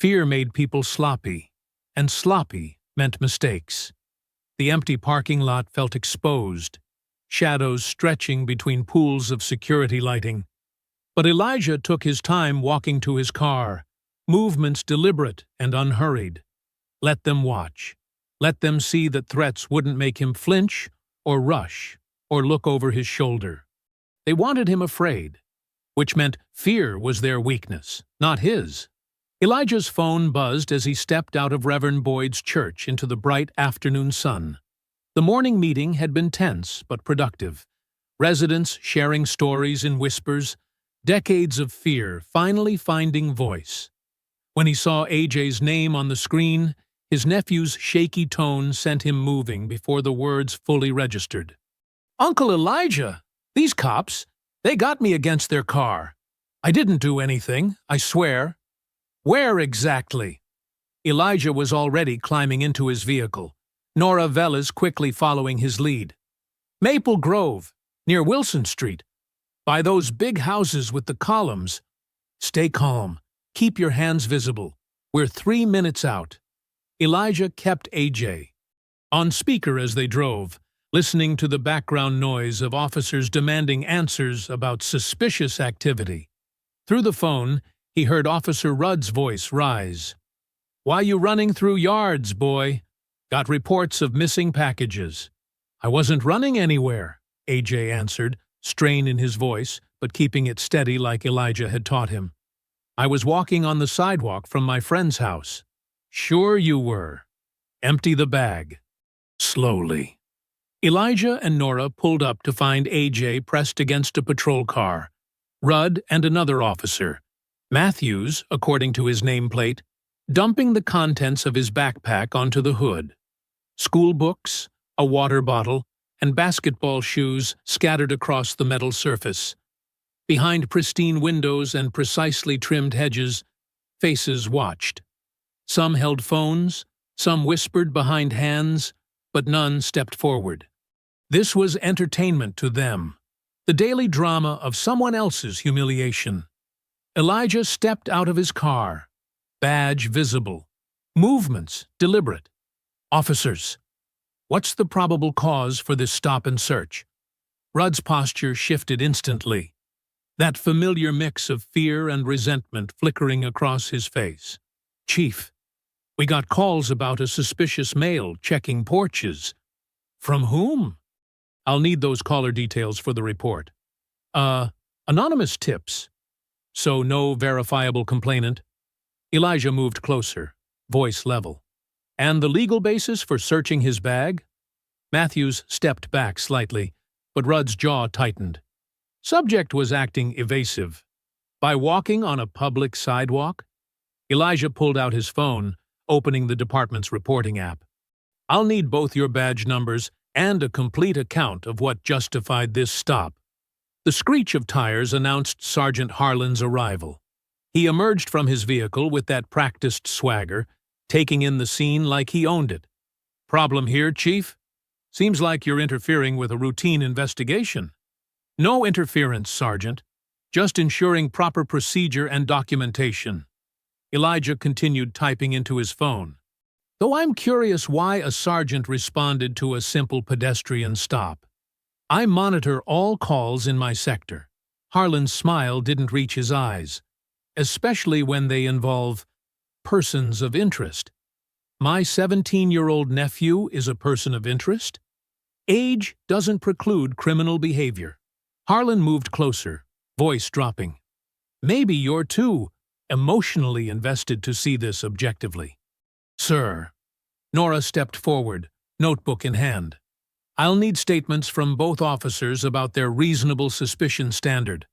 Fear made people sloppy, and sloppy meant mistakes. The empty parking lot felt exposed, shadows stretching between pools of security lighting. But Elijah took his time walking to his car, movements deliberate and unhurried. Let them watch. Let them see that threats wouldn't make him flinch or rush or look over his shoulder. They wanted him afraid, which meant fear was their weakness, not his. Elijah's phone buzzed as he stepped out of Reverend Boyd's church into the bright afternoon sun. The morning meeting had been tense but productive. Residents sharing stories in whispers, decades of fear finally finding voice. When he saw AJ's name on the screen, his nephew's shaky tone sent him moving before the words fully registered. "Uncle Elijah, these cops, they got me against their car. I didn't do anything, I swear." "Where exactly?" Elijah was already climbing into his vehicle, Nora Velez quickly following his lead. "Maple Grove, near Wilson Street. By those big houses with the columns." "Stay calm. Keep your hands visible. We're 3 minutes out." Elijah kept AJ on speaker as they drove, listening to the background noise of officers demanding answers about suspicious activity. Through the phone, he heard Officer Rudd's voice rise. "Why you running through yards, boy? Got reports of missing packages. I wasn't running anywhere, AJ answered, strain in his voice, but keeping it steady like Elijah had taught him. I was walking on the sidewalk from my friend's house. Sure you were. Empty the bag. Slowly. Elijah and Nora pulled up to find AJ pressed against a patrol car. Rudd and another officer, Matthews, according to his nameplate, dumping the contents of his backpack onto the hood. School books, a water bottle, and basketball shoes scattered across the metal surface. Behind pristine windows and precisely trimmed hedges, faces watched. Some held phones, some whispered behind hands, but none stepped forward. This was entertainment to them, the daily drama of someone else's humiliation. Elijah stepped out of his car, badge visible, movements deliberate. Officers, what's the probable cause for this stop and search? Rudd's posture shifted instantly, that familiar mix of fear and resentment flickering across his face. Chief, we got calls about a suspicious male checking porches. From whom? I'll need those caller details for the report. Anonymous tips. So no verifiable complainant? Elijah moved closer, voice level. And the legal basis for searching his bag? Matthews stepped back slightly, but Rudd's jaw tightened. Subject was acting evasive. By walking on a public sidewalk? Elijah pulled out his phone, opening the department's reporting app. I'll need both your badge numbers and a complete account of what justified this stop. The screech of tires announced Sergeant Harlan's arrival. He emerged from his vehicle with that practiced swagger, taking in the scene like he owned it. Problem here, Chief? Seems like you're interfering with a routine investigation. No interference, Sergeant. Just ensuring proper procedure and documentation. Elijah continued typing into his phone. Though I'm curious why a sergeant responded to a simple pedestrian stop. I monitor all calls in my sector. Harlan's smile didn't reach his eyes, especially when they involve persons of interest. My 17-year-old nephew is a person of interest? Age doesn't preclude criminal behavior. Harlan moved closer, voice dropping. Maybe you're too emotionally invested to see this objectively. Sir. Nora stepped forward, notebook in hand. I'll need statements from both officers about their reasonable suspicion standard.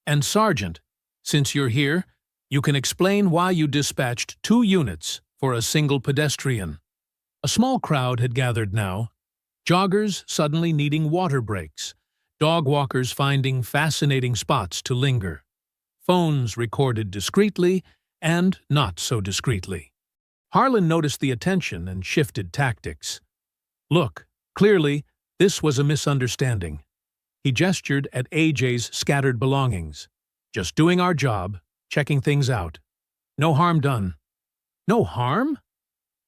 And Sergeant, since you're here, you can explain why you dispatched 2 units for a single pedestrian. A small crowd had gathered now, joggers suddenly needing water breaks, dog walkers finding fascinating spots to linger, phones recorded discreetly and not so discreetly. Harlan noticed the attention and shifted tactics. Look, clearly, this was a misunderstanding. He gestured at AJ's scattered belongings. Just doing our job, checking things out. No harm done. No harm?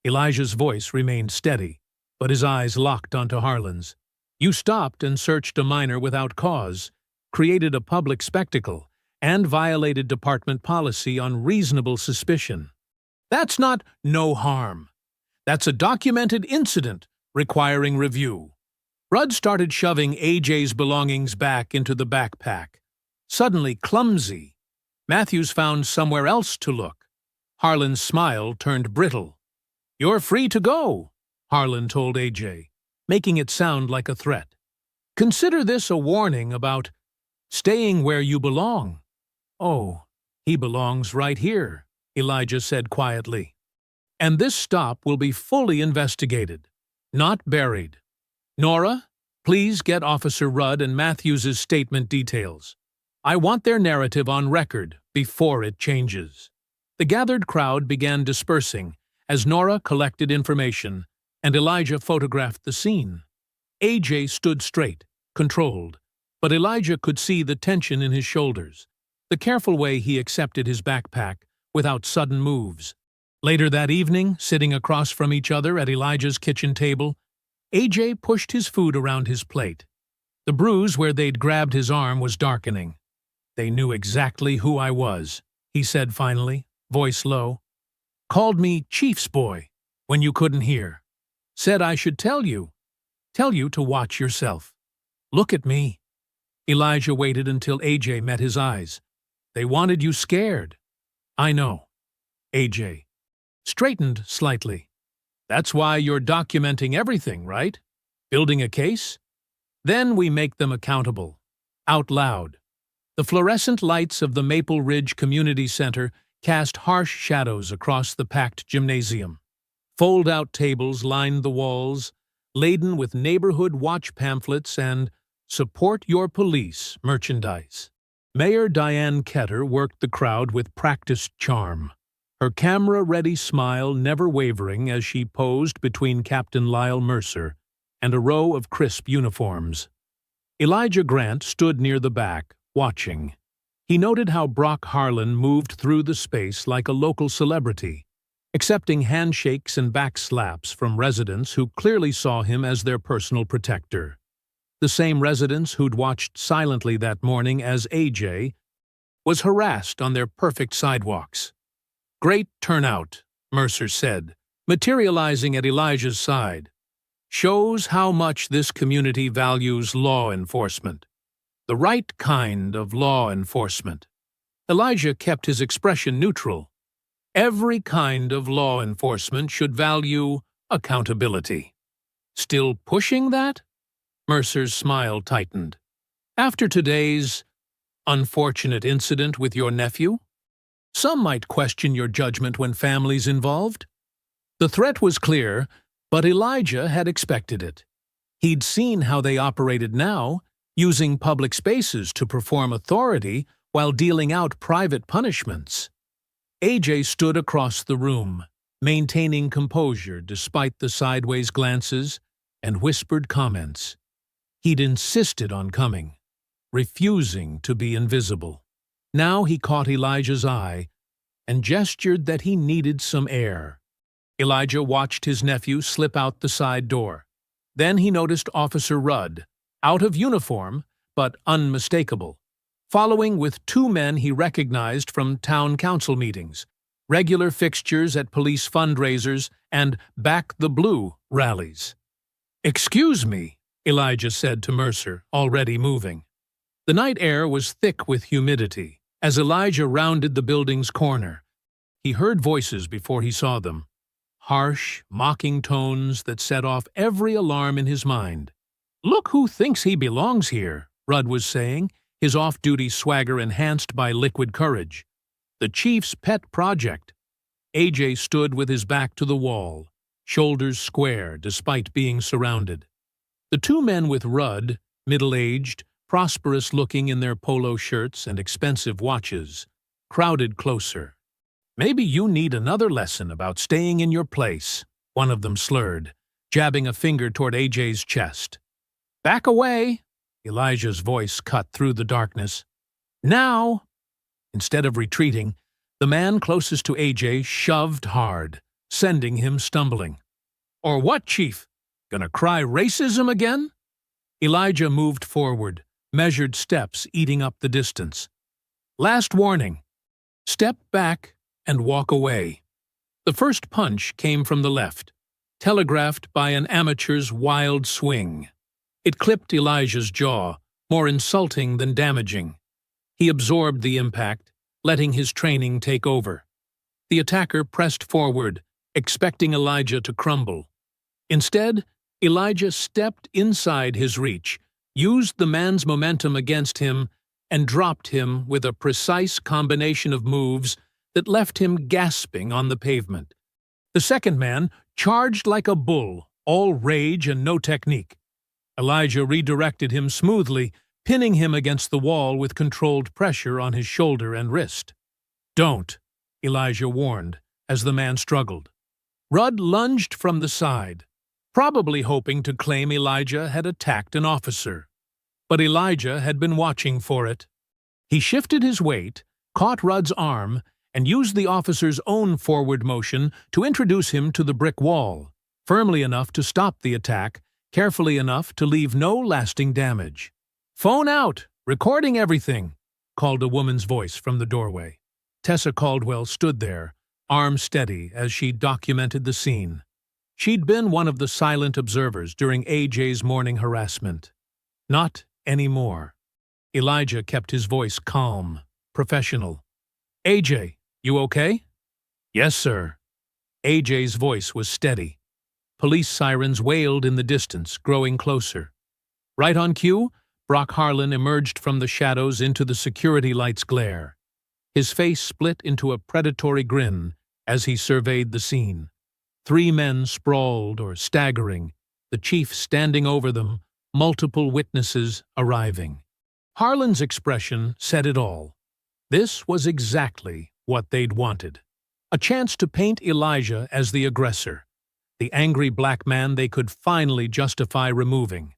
Elijah's voice remained steady, but his eyes locked onto Harlan's. You stopped and searched a minor without cause, created a public spectacle, and violated department policy on reasonable suspicion. That's not no harm. That's a documented incident requiring review. Rudd started shoving AJ's belongings back into the backpack. Suddenly clumsy, Matthews found somewhere else to look. Harlan's smile turned brittle. You're free to go, Harlan told AJ, making it sound like a threat. Consider this a warning about staying where you belong. Oh, he belongs right here, Elijah said quietly. And this stop will be fully investigated, not buried. Nora, please get Officer Rudd and Matthews's statement details. I want their narrative on record before it changes. The gathered crowd began dispersing as Nora collected information and Elijah photographed the scene. AJ stood straight, controlled, but Elijah could see the tension in his shoulders, the careful way he accepted his backpack without sudden moves. Later that evening, sitting across from each other at Elijah's kitchen table, AJ pushed his food around his plate. The bruise where they'd grabbed his arm was darkening. They knew exactly who I was, he said finally, voice low. Called me Chief's boy when you couldn't hear. Said I should tell you. Tell you to watch yourself. Look at me. Elijah waited until AJ met his eyes. They wanted you scared. I know. AJ straightened slightly. That's why you're documenting everything, right? Building a case? Then we make them accountable. Out loud. The fluorescent lights of the Maple Ridge Community Center cast harsh shadows across the packed gymnasium. Fold-out tables lined the walls, laden with neighborhood watch pamphlets and Support Your Police merchandise. Mayor Diane Ketter worked the crowd with practiced charm, her camera-ready smile never wavering as she posed between Captain Lyle Mercer and a row of crisp uniforms. Elijah Grant stood near the back, watching. He noted how Brock Harlan moved through the space like a local celebrity, accepting handshakes and backslaps from residents who clearly saw him as their personal protector. The same residents who'd watched silently that morning as AJ was harassed on their perfect sidewalks. Great turnout, Mercer said, materializing at Elijah's side. Shows how much this community values law enforcement. The right kind of law enforcement. Elijah kept his expression neutral. Every kind of law enforcement should value accountability. Still pushing that? Mercer's smile tightened. After today's unfortunate incident with your nephew? Some might question your judgment when family's involved. The threat was clear, but Elijah had expected it. He'd seen how they operated now, using public spaces to perform authority while dealing out private punishments. AJ stood across the room, maintaining composure despite the sideways glances and whispered comments. He'd insisted on coming, refusing to be invisible. Now he caught Elijah's eye and gestured that he needed some air. Elijah watched his nephew slip out the side door. Then he noticed Officer Rudd, out of uniform but unmistakable, following with two men he recognized from town council meetings, regular fixtures at police fundraisers, and Back the Blue rallies. "Excuse me," Elijah said to Mercer, already moving. The night air was thick with humidity. As Elijah rounded the building's corner, he heard voices before he saw them. Harsh, mocking tones that set off every alarm in his mind. "Look who thinks he belongs here," Rudd was saying, his off-duty swagger enhanced by liquid courage. "The chief's pet project." AJ stood with his back to the wall, shoulders square despite being surrounded. The two men with Rudd, middle-aged, prosperous-looking in their polo shirts and expensive watches, crowded closer. "Maybe you need another lesson about staying in your place," one of them slurred, jabbing a finger toward AJ's chest. "Back away," Elijah's voice cut through the darkness. "Now!" Instead of retreating, the man closest to AJ shoved hard, sending him stumbling. "Or what, Chief? Gonna cry racism again?" Elijah moved forward, measured steps eating up the distance. "Last warning. Step back and walk away." The first punch came from the left, telegraphed by an amateur's wild swing. It clipped Elijah's jaw, more insulting than damaging. He absorbed the impact, letting his training take over. The attacker pressed forward, expecting Elijah to crumble. Instead, Elijah stepped inside his reach, used the man's momentum against him, and dropped him with a precise combination of moves that left him gasping on the pavement. The second man charged like a bull, all rage and no technique. Elijah redirected him smoothly, pinning him against the wall with controlled pressure on his shoulder and wrist. "Don't," Elijah warned, as the man struggled. Rudd lunged from the side, probably hoping to claim Elijah had attacked an officer. But Elijah had been watching for it. He shifted his weight, caught Rudd's arm, and used the officer's own forward motion to introduce him to the brick wall, firmly enough to stop the attack, carefully enough to leave no lasting damage. "Phone out! Recording everything!" called a woman's voice from the doorway. Tessa Caldwell stood there, arm steady as she documented the scene. She'd been one of the silent observers during AJ's morning harassment. Not anymore. Elijah kept his voice calm, professional. AJ, you okay? Yes, sir. AJ's voice was steady. Police sirens wailed in the distance, growing closer. Right on cue, Brock Harlan emerged from the shadows into the security light's glare. His face split into a predatory grin as he surveyed the scene. 3 men sprawled or staggering, the chief standing over them, multiple witnesses arriving. Harlan's expression said it all. This was exactly what they'd wanted. A chance to paint Elijah as the aggressor, the angry black man they could finally justify removing.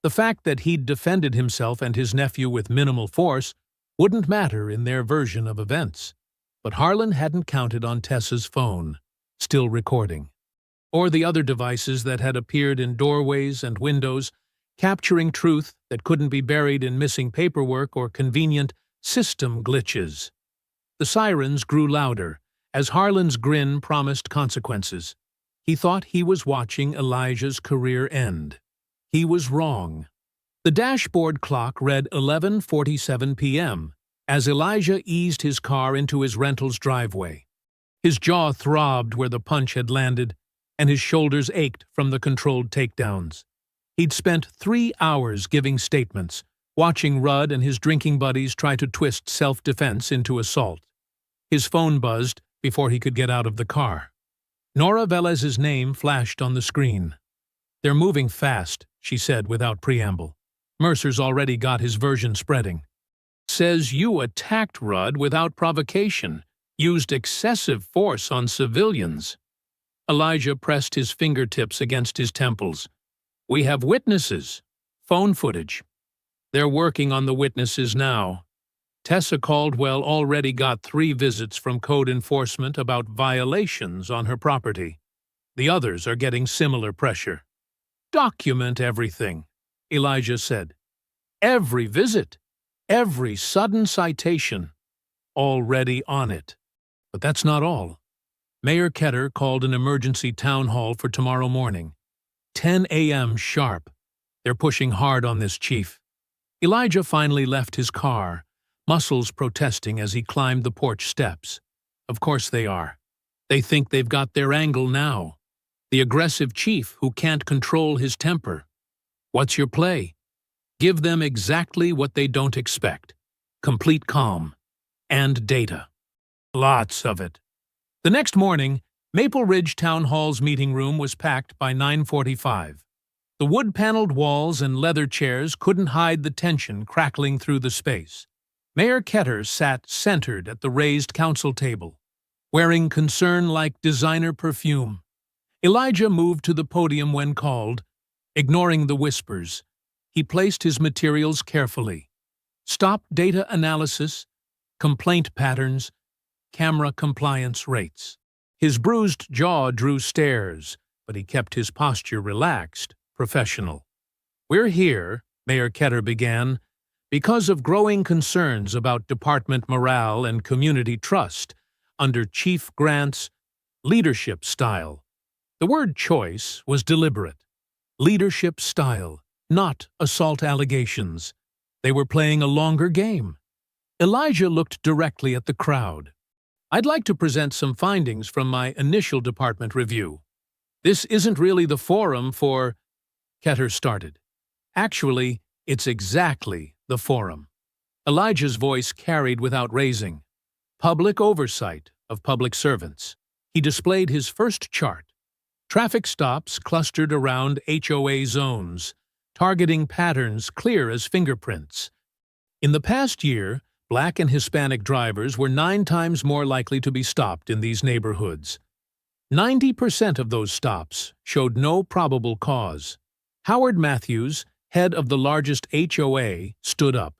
The fact that he'd defended himself and his nephew with minimal force wouldn't matter in their version of events. But Harlan hadn't counted on Tessa's phone, still recording, or the other devices that had appeared in doorways and windows, capturing truth that couldn't be buried in missing paperwork or convenient system glitches. The sirens grew louder as Harlan's grin promised consequences. He thought he was watching Elijah's career end. He was wrong. The dashboard clock read 11:47 p.m. as Elijah eased his car into his rental's driveway. His jaw throbbed where the punch had landed, and his shoulders ached from the controlled takedowns. He'd spent 3 hours giving statements, watching Rudd and his drinking buddies try to twist self-defense into assault. His phone buzzed before he could get out of the car. Nora Velez's name flashed on the screen. "They're moving fast," she said without preamble. "Mercer's already got his version spreading. Says you attacked Rudd without provocation, used excessive force on civilians." Elijah pressed his fingertips against his temples. "We have witnesses. Phone footage. They're working on the witnesses now. Tessa Caldwell already got 3 visits from code enforcement about violations on her property. The others are getting similar pressure. Document everything," Elijah said. "Every visit, every sudden citation, already on it." But that's not all. Mayor Ketter called an emergency town hall for tomorrow morning. 10 a.m. sharp. They're pushing hard on this chief. Elijah finally left his car, muscles protesting as he climbed the porch steps. Of course they are. They think they've got their angle now. The aggressive chief who can't control his temper. What's your play? Give them exactly what they don't expect. Complete calm. And data. Lots of it. The next morning, Maple Ridge Town Hall's meeting room was packed by 9:45. The wood-paneled walls and leather chairs couldn't hide the tension crackling through the space. Mayor Ketter sat centered at the raised council table, wearing concern like designer perfume. Elijah moved to the podium when called. Ignoring the whispers, he placed his materials carefully. Stop data analysis, complaint patterns, camera compliance rates. His bruised jaw drew stares, but he kept his posture relaxed, professional. "We're here," Mayor Ketter began, "because of growing concerns about department morale and community trust under Chief Grant's leadership style." The word choice was deliberate. Leadership style, not assault allegations. They were playing a longer game. Elijah looked directly at the crowd. "I'd like to present some findings from my initial department review. This isn't really the forum for—" Ketter started. "Actually, it's exactly the forum." Elijah's voice carried without raising. Public oversight of public servants. He displayed his first chart. Traffic stops clustered around HOA zones, targeting patterns clear as fingerprints. In the past year, Black and Hispanic drivers were 9 times more likely to be stopped in these neighborhoods. 90% of those stops showed no probable cause. Howard Matthews, head of the largest HOA, stood up.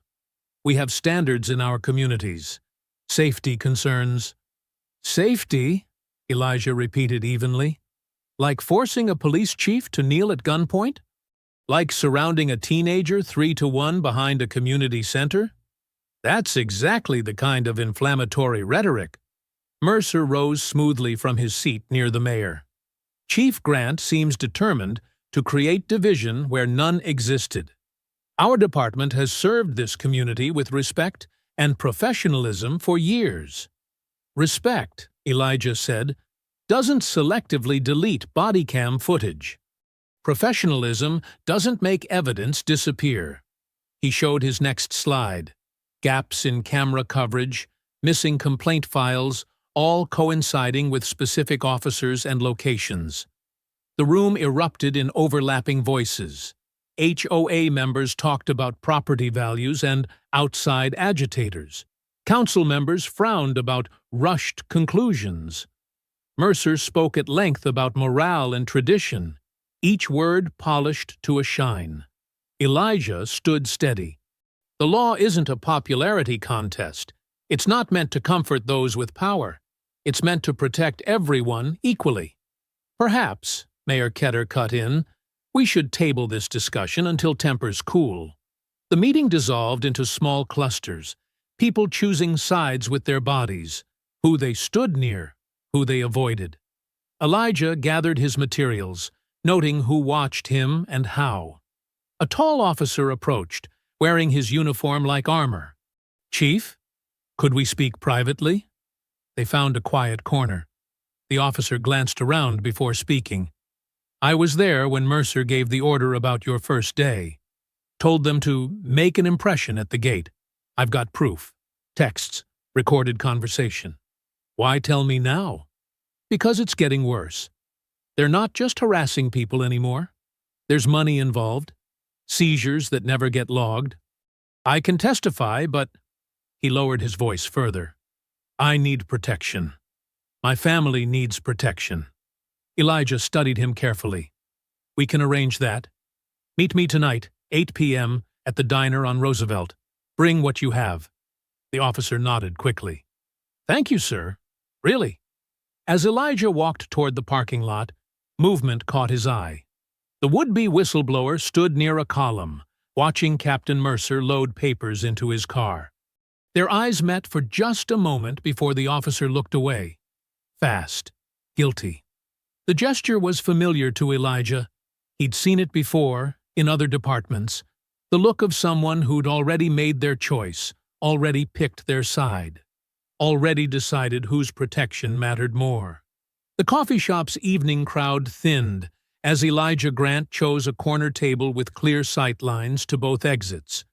"We have standards in our communities. Safety concerns." "Safety?" Elijah repeated evenly. "Like forcing a police chief to kneel at gunpoint? Like surrounding a teenager 3-to-1 behind a community center? That's exactly the kind of inflammatory rhetoric." Mercer rose smoothly from his seat near the mayor. Chief Grant seems determined to create division where none existed. Our department has served this community with respect and professionalism for years. Respect, Elijah said, doesn't selectively delete body cam footage. Professionalism doesn't make evidence disappear. He showed his next slide. Gaps in camera coverage, missing complaint files, all coinciding with specific officers and locations. The room erupted in overlapping voices. HOA members talked about property values and outside agitators. Council members frowned about rushed conclusions. Mercer spoke at length about morale and tradition, each word polished to a shine. Elijah stood steady. The law isn't a popularity contest. It's not meant to comfort those with power. It's meant to protect everyone equally. Perhaps, Mayor Ketter cut in, we should table this discussion until tempers cool. The meeting dissolved into small clusters, people choosing sides with their bodies, who they stood near, who they avoided. Elijah gathered his materials, noting who watched him and how. A tall officer approached, wearing his uniform like armor. "Chief, could we speak privately?" They found a quiet corner. The officer glanced around before speaking. "I was there when Mercer gave the order about your first day. Told them to make an impression at the gate. I've got proof. Texts, recorded conversation." "Why tell me now?" "Because it's getting worse. They're not just harassing people anymore. There's money involved. Seizures that never get logged. I can testify, but—" He lowered his voice further. "I need protection. My family needs protection." Elijah studied him carefully. "We can arrange that. Meet me tonight, 8 p.m., at the diner on Roosevelt. Bring what you have." The officer nodded quickly. "Thank you, sir. Really." As Elijah walked toward the parking lot, movement caught his eye. The would-be whistleblower stood near a column, watching Captain Mercer load papers into his car. Their eyes met for just a moment before the officer looked away. Fast. Guilty. The gesture was familiar to Elijah. He'd seen it before, in other departments. The look of someone who'd already made their choice, already picked their side, already decided whose protection mattered more. The coffee shop's evening crowd thinned as Elijah Grant chose a corner table with clear sight lines to both exits.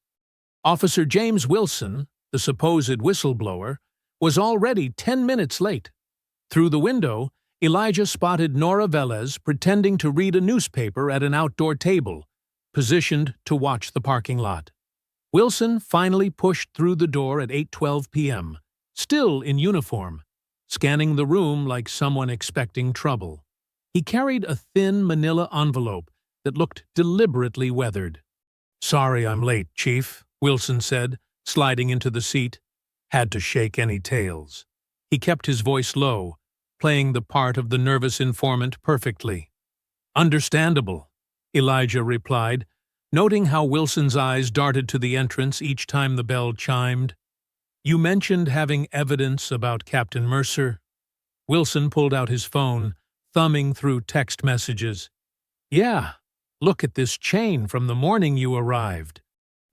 Officer James Wilson, the supposed whistleblower, was already 10 minutes late. Through the window, Elijah spotted Nora Velez pretending to read a newspaper at an outdoor table, positioned to watch the parking lot. Wilson finally pushed through the door at 8:12 p.m., still in uniform, scanning the room like someone expecting trouble. He carried a thin manila envelope that looked deliberately weathered. "Sorry I'm late, Chief," Wilson said, sliding into the seat. "Had to shake any tails." He kept his voice low, playing the part of the nervous informant perfectly. "Understandable," Elijah replied, noting how Wilson's eyes darted to the entrance each time the bell chimed. "You mentioned having evidence about Captain Mercer." Wilson pulled out his phone, thumbing through text messages. "Yeah, look at this chain from the morning you arrived.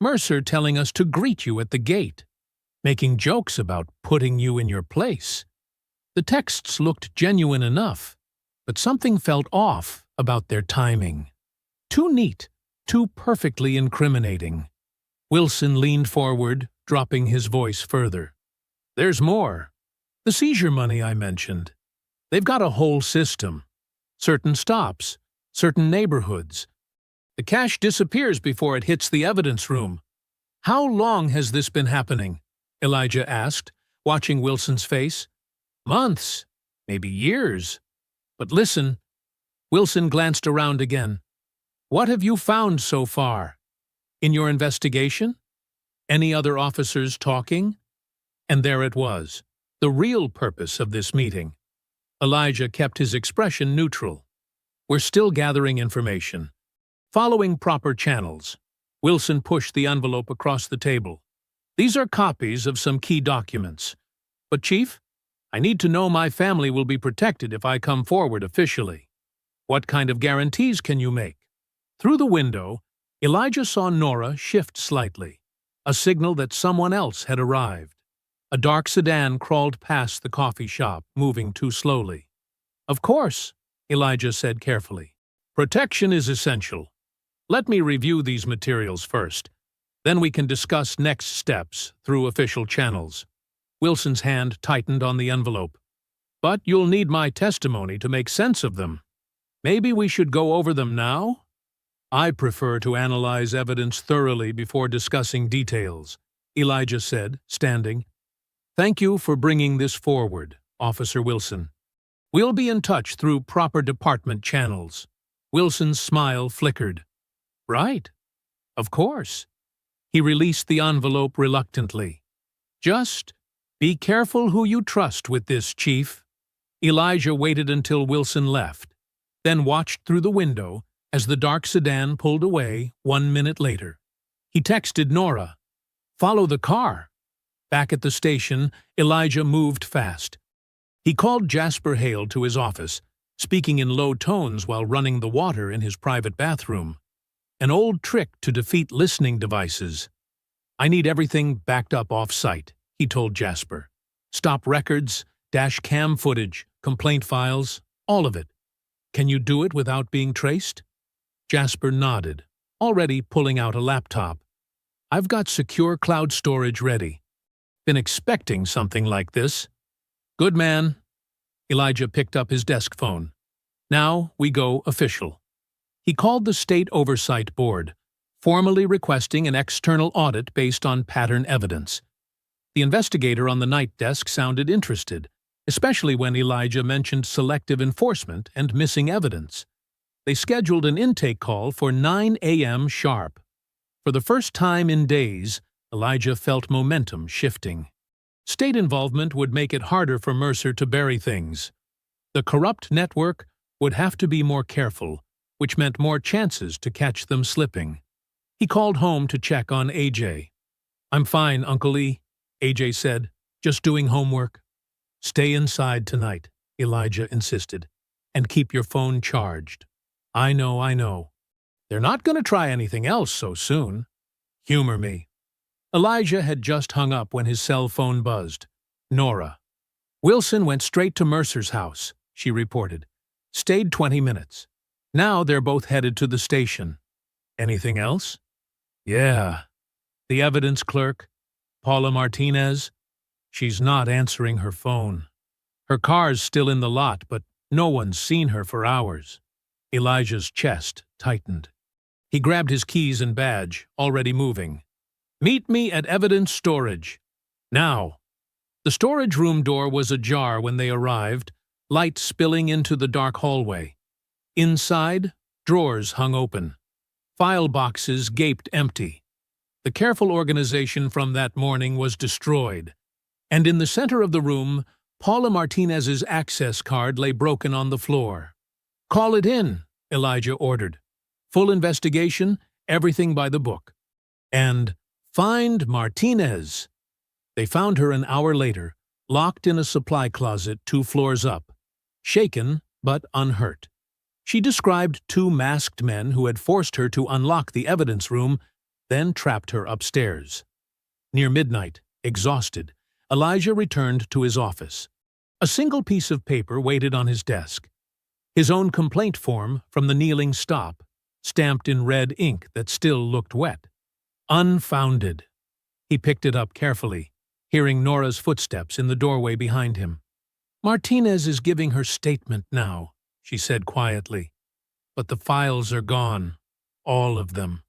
Mercer telling us to greet you at the gate, making jokes about putting you in your place." The texts looked genuine enough, but something felt off about their timing. Too neat, too perfectly incriminating. Wilson leaned forward, dropping his voice further. "There's more. The seizure money I mentioned. They've got a whole system. Certain stops, certain neighborhoods. The cash disappears before it hits the evidence room." "How long has this been happening?" Elijah asked, watching Wilson's face. "Months, maybe years. But listen." Wilson glanced around again. "What have you found so far? In your investigation? Any other officers talking?" And there it was, the real purpose of this meeting. Elijah kept his expression neutral. "We're still gathering information. Following proper channels." Wilson pushed the envelope across the table. "These are copies of some key documents. But, Chief, I need to know my family will be protected if I come forward officially." What kind of guarantees can you make? Through the window, Elijah saw Nora shift slightly, a signal that someone else had arrived. A dark sedan crawled past the coffee shop, moving too slowly. Of course, Elijah said carefully. Protection is essential. Let me review these materials first. Then we can discuss next steps through official channels. Wilson's hand tightened on the envelope. But you'll need my testimony to make sense of them. Maybe we should go over them now? I prefer to analyze evidence thoroughly before discussing details, Elijah said, standing. Thank you for bringing this forward, Officer Wilson. We'll be in touch through proper department channels. Wilson's smile flickered. Right. Of course. He released the envelope reluctantly. Just be careful who you trust with this, Chief. Elijah waited until Wilson left, then watched through the window as the dark sedan pulled away 1 minute later. He texted Nora, "Follow the car." Back at the station, Elijah moved fast. He called Jasper Hale to his office, speaking in low tones while running the water in his private bathroom. An old trick to defeat listening devices. I need everything backed up off-site, he told Jasper. Stop records, dash cam footage, complaint files, all of it. Can you do it without being traced? Jasper nodded, already pulling out a laptop. I've got secure cloud storage ready. Been expecting something like this. Good man. Elijah picked up his desk phone. Now we go official. He called the State Oversight Board, formally requesting an external audit based on pattern evidence. The investigator on the night desk sounded interested, especially when Elijah mentioned selective enforcement and missing evidence. They scheduled an intake call for 9 a.m. sharp. For the first time in days, Elijah felt momentum shifting. State involvement would make it harder for Mercer to bury things. The corrupt network would have to be more careful, which meant more chances to catch them slipping. He called home to check on AJ. I'm fine, Uncle E, AJ said, just doing homework. Stay inside tonight, Elijah insisted, and keep your phone charged. I know. They're not going to try anything else so soon. Humor me. Elijah had just hung up when his cell phone buzzed. Nora. Wilson went straight to Mercer's house, she reported. Stayed 20 minutes. Now they're both headed to the station. Anything else? Yeah. The evidence clerk, Paula Martinez. She's not answering her phone. Her car's still in the lot, but no one's seen her for hours. Elijah's chest tightened. He grabbed his keys and badge, already moving. Meet me at evidence storage. Now. The storage room door was ajar when they arrived, light spilling into the dark hallway. Inside, drawers hung open. File boxes gaped empty. The careful organization from that morning was destroyed. And in the center of the room, Paula Martinez's access card lay broken on the floor. Call it in, Elijah ordered. Full investigation, everything by the book. And find Martinez. They found her an hour later, locked in a supply closet 2 floors up. Shaken, but unhurt. She described 2 masked men who had forced her to unlock the evidence room, then trapped her upstairs. Near midnight, exhausted, Elijah returned to his office. A single piece of paper waited on his desk. His own complaint form from the kneeling stop, stamped in red ink that still looked wet. Unfounded. He picked it up carefully, hearing Nora's footsteps in the doorway behind him. Martinez is giving her statement now, she said quietly. But the files are gone. All of them.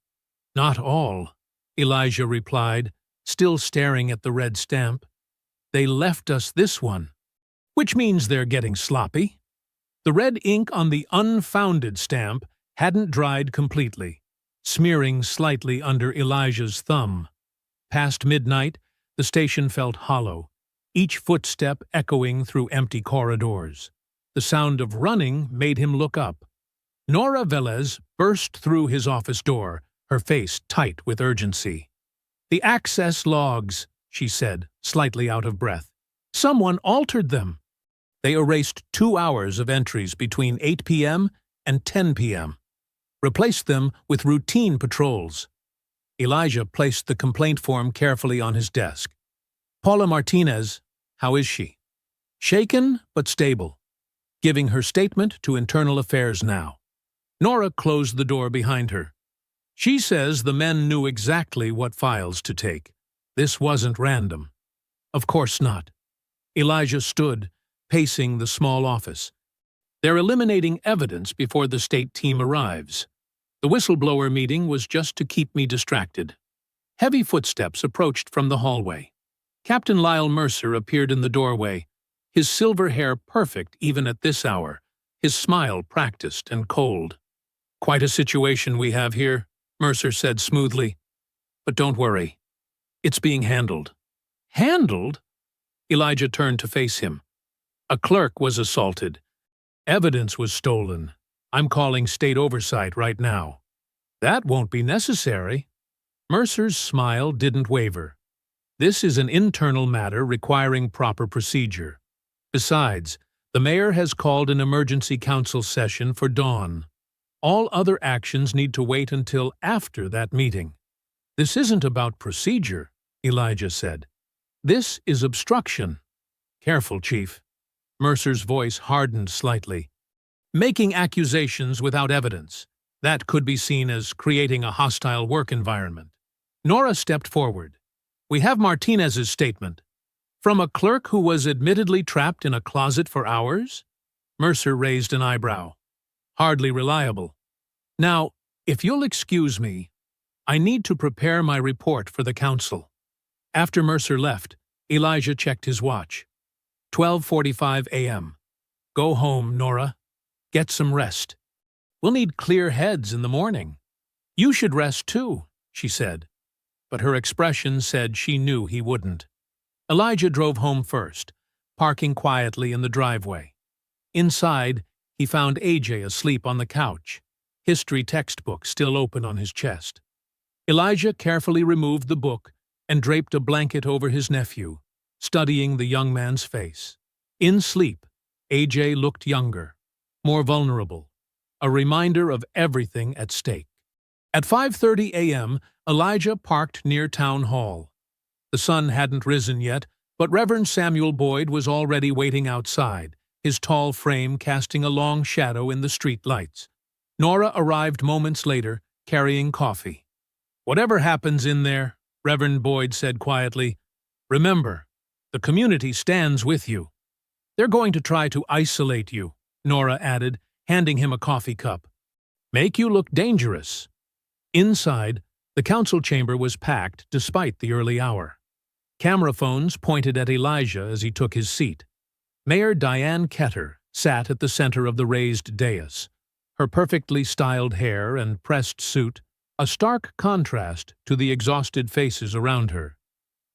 Not all, Elijah replied, still staring at the red stamp. They left us this one. Which means they're getting sloppy. The red ink on the unfounded stamp hadn't dried completely, smearing slightly under Elijah's thumb. Past midnight, the station felt hollow, each footstep echoing through empty corridors. The sound of running made him look up. Nora Velez burst through his office door, her face tight with urgency. The access logs, she said, slightly out of breath. Someone altered them. They erased 2 hours of entries between 8 p.m. and 10 p.m. Replace them with routine patrols. Elijah placed the complaint form carefully on his desk. Paula Martinez, how is she? Shaken but stable. Giving her statement to Internal Affairs now. Nora closed the door behind her. She says the men knew exactly what files to take. This wasn't random. Of course not. Elijah stood, pacing the small office. They're eliminating evidence before the state team arrives. The whistleblower meeting was just to keep me distracted. Heavy footsteps approached from the hallway. Captain Lyle Mercer appeared in the doorway, his silver hair perfect even at this hour, his smile practiced and cold. Quite a situation we have here, Mercer said smoothly. But don't worry. It's being handled. Handled? Elijah turned to face him. A clerk was assaulted. Evidence was stolen. I'm calling state oversight right now. That won't be necessary. Mercer's smile didn't waver. This is an internal matter requiring proper procedure. Besides, the mayor has called an emergency council session for dawn. All other actions need to wait until after that meeting. This isn't about procedure, Elijah said. This is obstruction. Careful, Chief. Mercer's voice hardened slightly. Making accusations without evidence. That could be seen as creating a hostile work environment. Nora stepped forward. We have Martinez's statement. From a clerk who was admittedly trapped in a closet for hours? Mercer raised an eyebrow. Hardly reliable. Now, if you'll excuse me, I need to prepare my report for the council. After Mercer left, Elijah checked his watch. 12:45 a.m. Go home, Nora. Get some rest. We'll need clear heads in the morning. You should rest too, she said. But her expression said she knew he wouldn't. Elijah drove home first, parking quietly in the driveway. Inside, he found AJ asleep on the couch, history textbook still open on his chest. Elijah carefully removed the book and draped a blanket over his nephew, studying the young man's face. In sleep, AJ looked younger, more vulnerable, a reminder of everything at stake. At 5:30 a.m., Elijah parked near Town Hall. The sun hadn't risen yet, but Reverend Samuel Boyd was already waiting outside, his tall frame casting a long shadow in the street lights. Nora arrived moments later, carrying coffee. Whatever happens in there, Reverend Boyd said quietly, remember, the community stands with you. They're going to try to isolate you, Nora added, handing him a coffee cup. Make you look dangerous. Inside, the council chamber was packed despite the early hour. Camera phones pointed at Elijah as he took his seat. Mayor Diane Ketter sat at the center of the raised dais, her perfectly styled hair and pressed suit a stark contrast to the exhausted faces around her.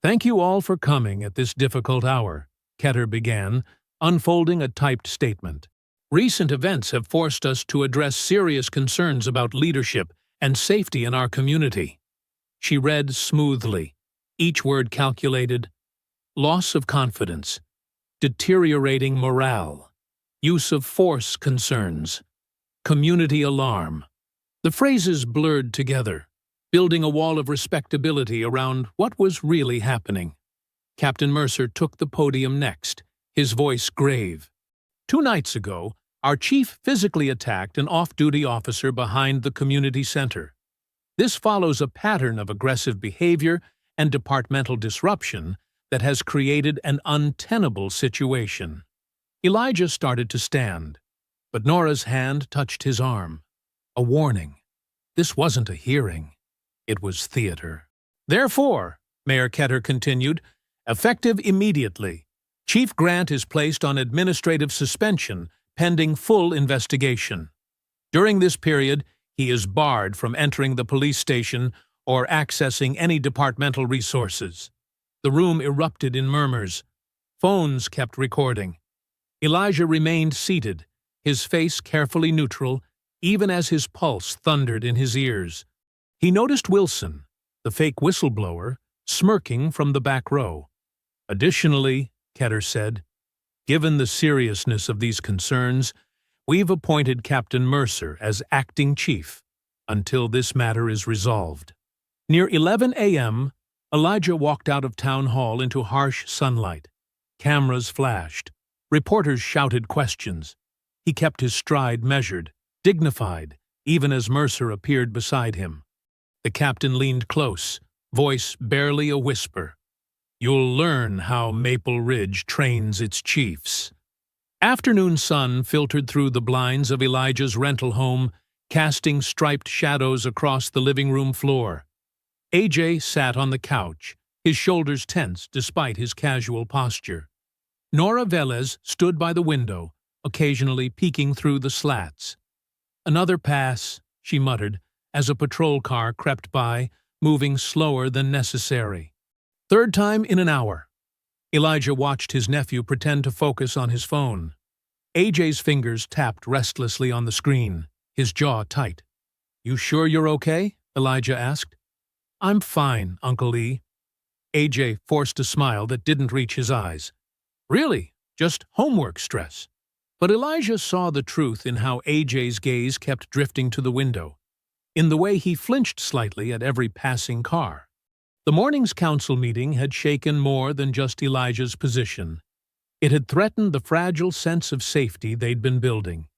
Thank you all for coming at this difficult hour, Ketter began, unfolding a typed statement. Recent events have forced us to address serious concerns about leadership and safety in our community. She read smoothly, each word calculated. Loss of confidence, deteriorating morale, use of force concerns, community alarm. The phrases blurred together, building a wall of respectability around what was really happening. Captain Mercer took the podium next, his voice grave. 2 nights ago, our chief physically attacked an off-duty officer behind the community center. This follows a pattern of aggressive behavior and departmental disruption that has created an untenable situation. Elijah started to stand, but Nora's hand touched his arm. A warning. This wasn't a hearing. It was theater. Therefore, Mayor Ketter continued, effective immediately, Chief Grant is placed on administrative suspension pending full investigation. During this period, he is barred from entering the police station or accessing any departmental resources. The room erupted in murmurs. Phones kept recording. Elijah remained seated, his face carefully neutral, even as his pulse thundered in his ears. He noticed Wilson, the fake whistleblower, smirking from the back row. Additionally, Ketter said, given the seriousness of these concerns, We've appointed Captain Mercer as acting chief until this matter is resolved. Near 11 a.m., Elijah walked out of town hall into harsh sunlight. Cameras flashed. Reporters shouted questions. He kept his stride measured, dignified, even as Mercer appeared beside him. The captain leaned close, voice barely a whisper. "You'll learn how Maple Ridge trains its chiefs." Afternoon sun filtered through the blinds of Elijah's rental home, casting striped shadows across the living room floor. AJ sat on the couch, his shoulders tense despite his casual posture. Nora Velez stood by the window, occasionally peeking through the slats. "Another pass," she muttered, as a patrol car crept by, moving slower than necessary. "Third time in an hour." Elijah watched his nephew pretend to focus on his phone. AJ's fingers tapped restlessly on the screen, his jaw tight. "You sure you're okay?" Elijah asked. "I'm fine, Uncle E." AJ forced a smile that didn't reach his eyes. "Really? Just homework stress?" But Elijah saw the truth in how AJ's gaze kept drifting to the window, in the way he flinched slightly at every passing car. The morning's council meeting had shaken more than just Elijah's position. It had threatened the fragile sense of safety they'd been building.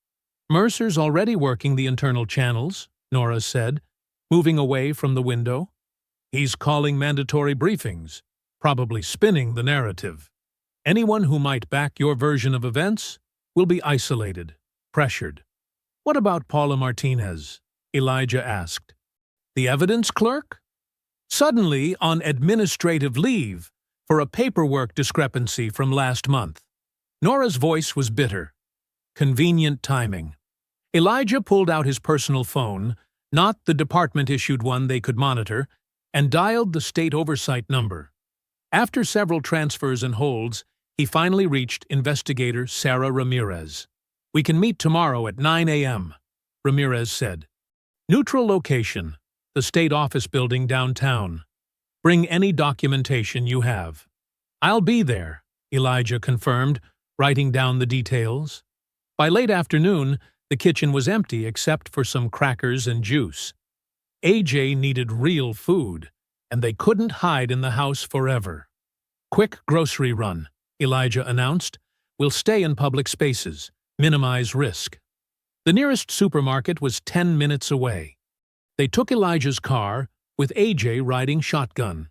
"Mercer's already working the internal channels," Nora said, moving away from the window. "He's calling mandatory briefings, probably spinning the narrative. Anyone who might back your version of events will be isolated, pressured." "What about Paula Martinez?" Elijah asked. "The evidence clerk? Suddenly on administrative leave for a paperwork discrepancy from last month." Nora's voice was bitter. Convenient timing. Elijah pulled out his personal phone, not the department-issued one they could monitor, and dialed the state oversight number. After several transfers and holds, he finally reached investigator Sarah Ramirez. "We can meet tomorrow at 9 a.m., Ramirez said. "Neutral location, the state office building downtown. Bring any documentation you have." "I'll be there," Elijah confirmed, writing down the details. By late afternoon, the kitchen was empty except for some crackers and juice. AJ needed real food, and they couldn't hide in the house forever. "Quick grocery run," Elijah announced. "We'll stay in public spaces, minimize risk." The nearest supermarket was 10 minutes away. They took Elijah's car, with AJ riding shotgun.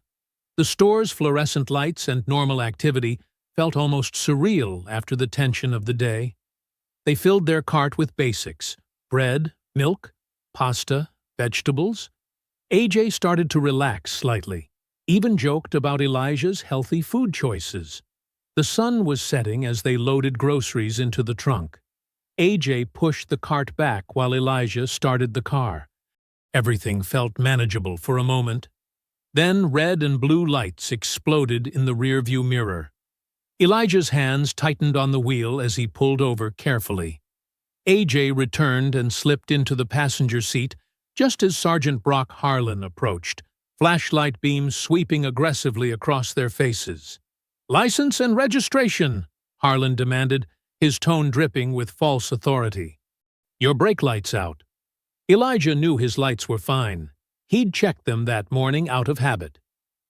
The store's fluorescent lights and normal activity felt almost surreal after the tension of the day. They filled their cart with basics: bread, milk, pasta, vegetables. AJ started to relax slightly, even joked about Elijah's healthy food choices. The sun was setting as they loaded groceries into the trunk. AJ pushed the cart back while Elijah started the car. Everything felt manageable for a moment. Then red and blue lights exploded in the rearview mirror. Elijah's hands tightened on the wheel as he pulled over carefully. AJ returned and slipped into the passenger seat just as Sergeant Brock Harlan approached, flashlight beams sweeping aggressively across their faces. "License and registration," Harlan demanded, his tone dripping with false authority. "Your brake light's out." Elijah knew his lights were fine. He'd checked them that morning out of habit.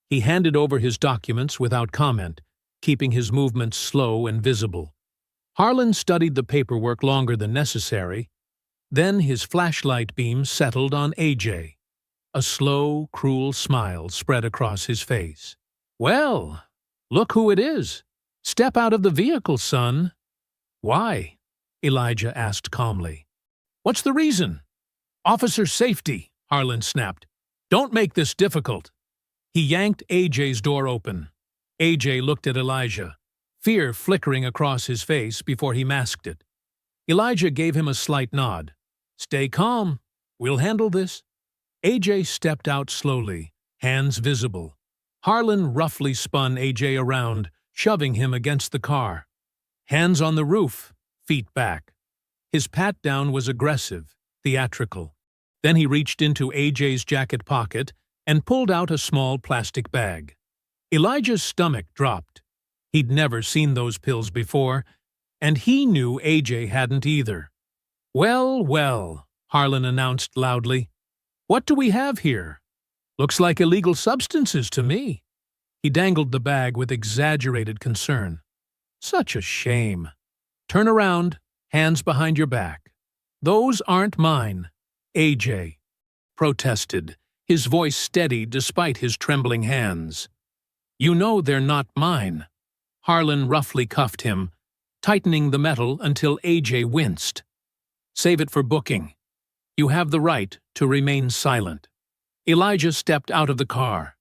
He handed over his documents without comment, keeping his movements slow and visible. Harlan studied the paperwork longer than necessary. Then his flashlight beam settled on AJ. A slow, cruel smile spread across his face. "Well, look who it is. Step out of the vehicle, son." "Why?" Elijah asked calmly. "What's the reason?" "Officer safety," Harlan snapped. "Don't make this difficult." He yanked AJ's door open. AJ looked at Elijah, fear flickering across his face before he masked it. Elijah gave him a slight nod. "Stay calm. We'll handle this." AJ stepped out slowly, hands visible. Harlan roughly spun AJ around, shoving him against the car. Hands on the roof, feet back. His pat-down was aggressive, theatrical. Then he reached into AJ's jacket pocket and pulled out a small plastic bag. Elijah's stomach dropped. He'd never seen those pills before, and he knew AJ hadn't either. Well, well, Harlan announced loudly. What do we have here? Looks like illegal substances to me. He dangled the bag with exaggerated concern. Such a shame. Turn around, hands behind your back. Those aren't mine. AJ protested, his voice steady despite his trembling hands. You know they're not mine. Harlan roughly cuffed him, tightening the metal until AJ winced. Save it for booking. You have the right to remain silent. Elijah stepped out of the car.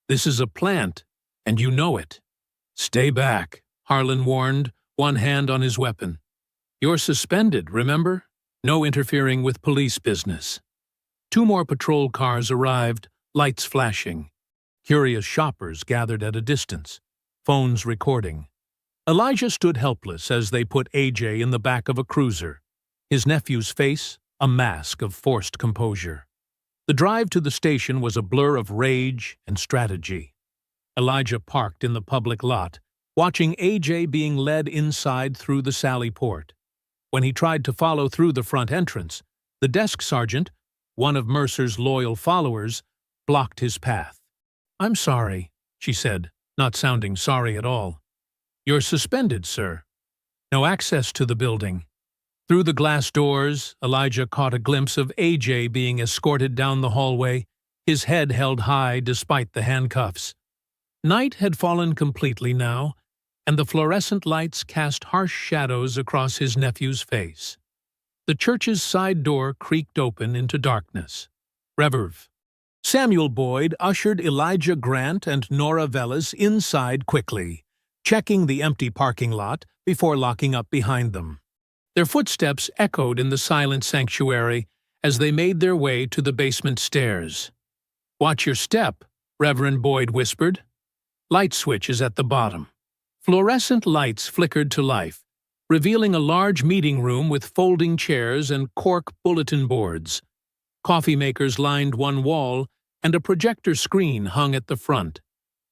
This is a plant, and you know it. Stay back, Harlan warned, one hand on his weapon. You're suspended, remember? No interfering with police business. 2 more patrol cars arrived, lights flashing. Curious shoppers gathered at a distance, phones recording. Elijah stood helpless as they put AJ in the back of a cruiser, his nephew's face a mask of forced composure. The drive to the station was a blur of rage and strategy. Elijah parked in the public lot, watching AJ being led inside through the Sally Port. When he tried to follow through the front entrance, the desk sergeant, one of Mercer's loyal followers, blocked his path. I'm sorry, she said, not sounding sorry at all. You're suspended, sir. No access to the building. Through the glass doors, Elijah caught a glimpse of AJ being escorted down the hallway, his head held high despite the handcuffs. Night had fallen completely now, and the fluorescent lights cast harsh shadows across his nephew's face. The church's side door creaked open into darkness. Reverv. Samuel Boyd ushered Elijah Grant and Nora Velas inside quickly, checking the empty parking lot before locking up behind them. Their footsteps echoed in the silent sanctuary as they made their way to the basement stairs. Watch your step, Reverend Boyd whispered. Light switch is at the bottom. Fluorescent lights flickered to life, revealing a large meeting room with folding chairs and cork bulletin boards. Coffee makers lined one wall, and a projector screen hung at the front.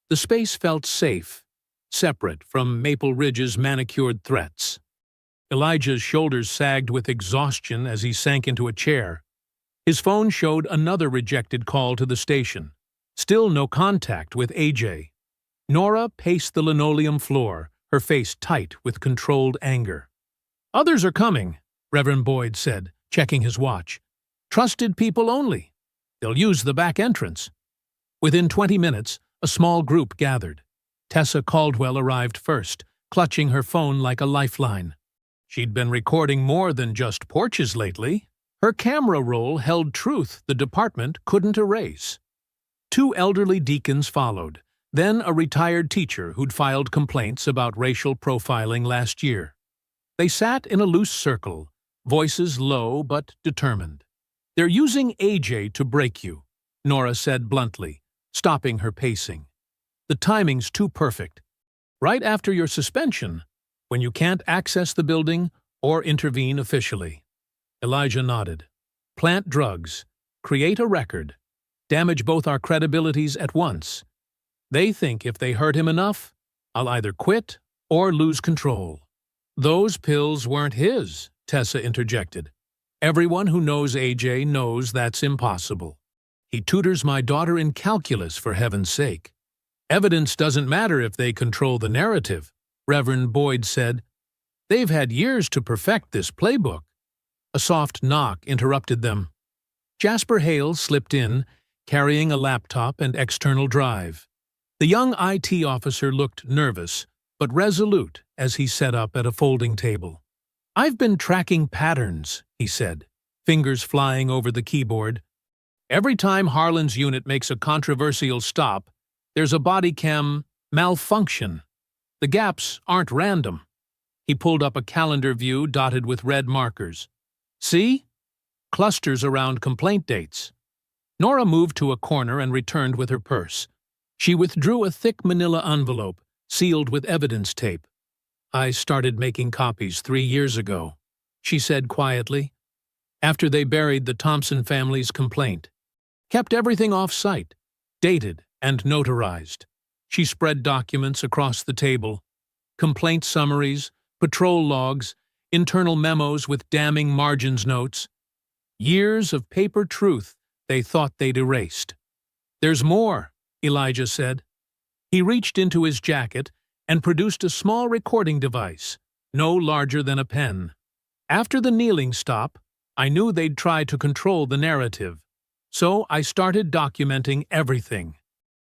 The space felt safe, separate from Maple Ridge's manicured threats. Elijah's shoulders sagged with exhaustion as he sank into a chair. His phone showed another rejected call to the station. Still no contact with AJ. Nora paced the linoleum floor, her face tight with controlled anger. Others are coming, Reverend Boyd said, checking his watch. Trusted people only. They'll use the back entrance. Within 20 minutes, a small group gathered. Tessa Caldwell arrived first, clutching her phone like a lifeline. She'd been recording more than just porches lately. Her camera roll held truth the department couldn't erase. 2 elderly deacons followed, then a retired teacher who'd filed complaints about racial profiling last year. They sat in a loose circle, voices low but determined. They're using AJ to break you, Nora said bluntly, stopping her pacing. The timing's too perfect. Right after your suspension, when you can't access the building or intervene officially. Elijah nodded. Plant drugs, create a record, damage both our credibilities at once. They think if they hurt him enough, I'll either quit or lose control. Those pills weren't his, Tessa interjected. Everyone who knows AJ knows that's impossible. He tutors my daughter in calculus, for heaven's sake. Evidence doesn't matter if they control the narrative, Reverend Boyd said. They've had years to perfect this playbook. A soft knock interrupted them. Jasper Hale slipped in, carrying a laptop and external drive. The young IT officer looked nervous, but resolute as he set up at a folding table. I've been tracking patterns, he said, fingers flying over the keyboard. Every time Harlan's unit makes a controversial stop, there's a body cam malfunction. The gaps aren't random. He pulled up a calendar view dotted with red markers. See? Clusters around complaint dates. Nora moved to a corner and returned with her purse. She withdrew a thick manila envelope, sealed with evidence tape. I started making copies 3 years ago, she said quietly, after they buried the Thompson family's complaint. Kept everything off-site, dated and notarized. She spread documents across the table. Complaint summaries, patrol logs, internal memos with damning margins notes. Years of paper truth they thought they'd erased. "There's more," Elijah said. He reached into his jacket and produced a small recording device, no larger than a pen. After the kneeling stop, I knew they'd try to control the narrative, so I started documenting everything.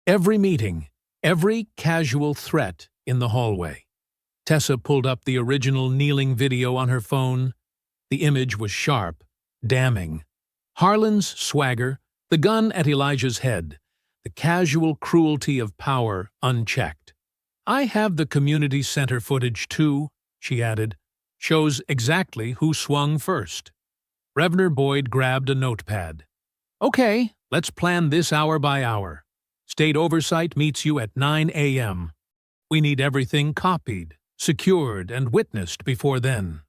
Every meeting, every casual threat in the hallway. Tessa pulled up the original kneeling video on her phone. The image was sharp, damning. Harlan's swagger, the gun at Elijah's head, the casual cruelty of power unchecked. "I have the community center footage too," she added. "Shows exactly who swung first." Revner Boyd grabbed a notepad. "Okay, let's plan this hour by hour. State oversight meets you at 9 a.m. We need everything copied, secured, and witnessed before then."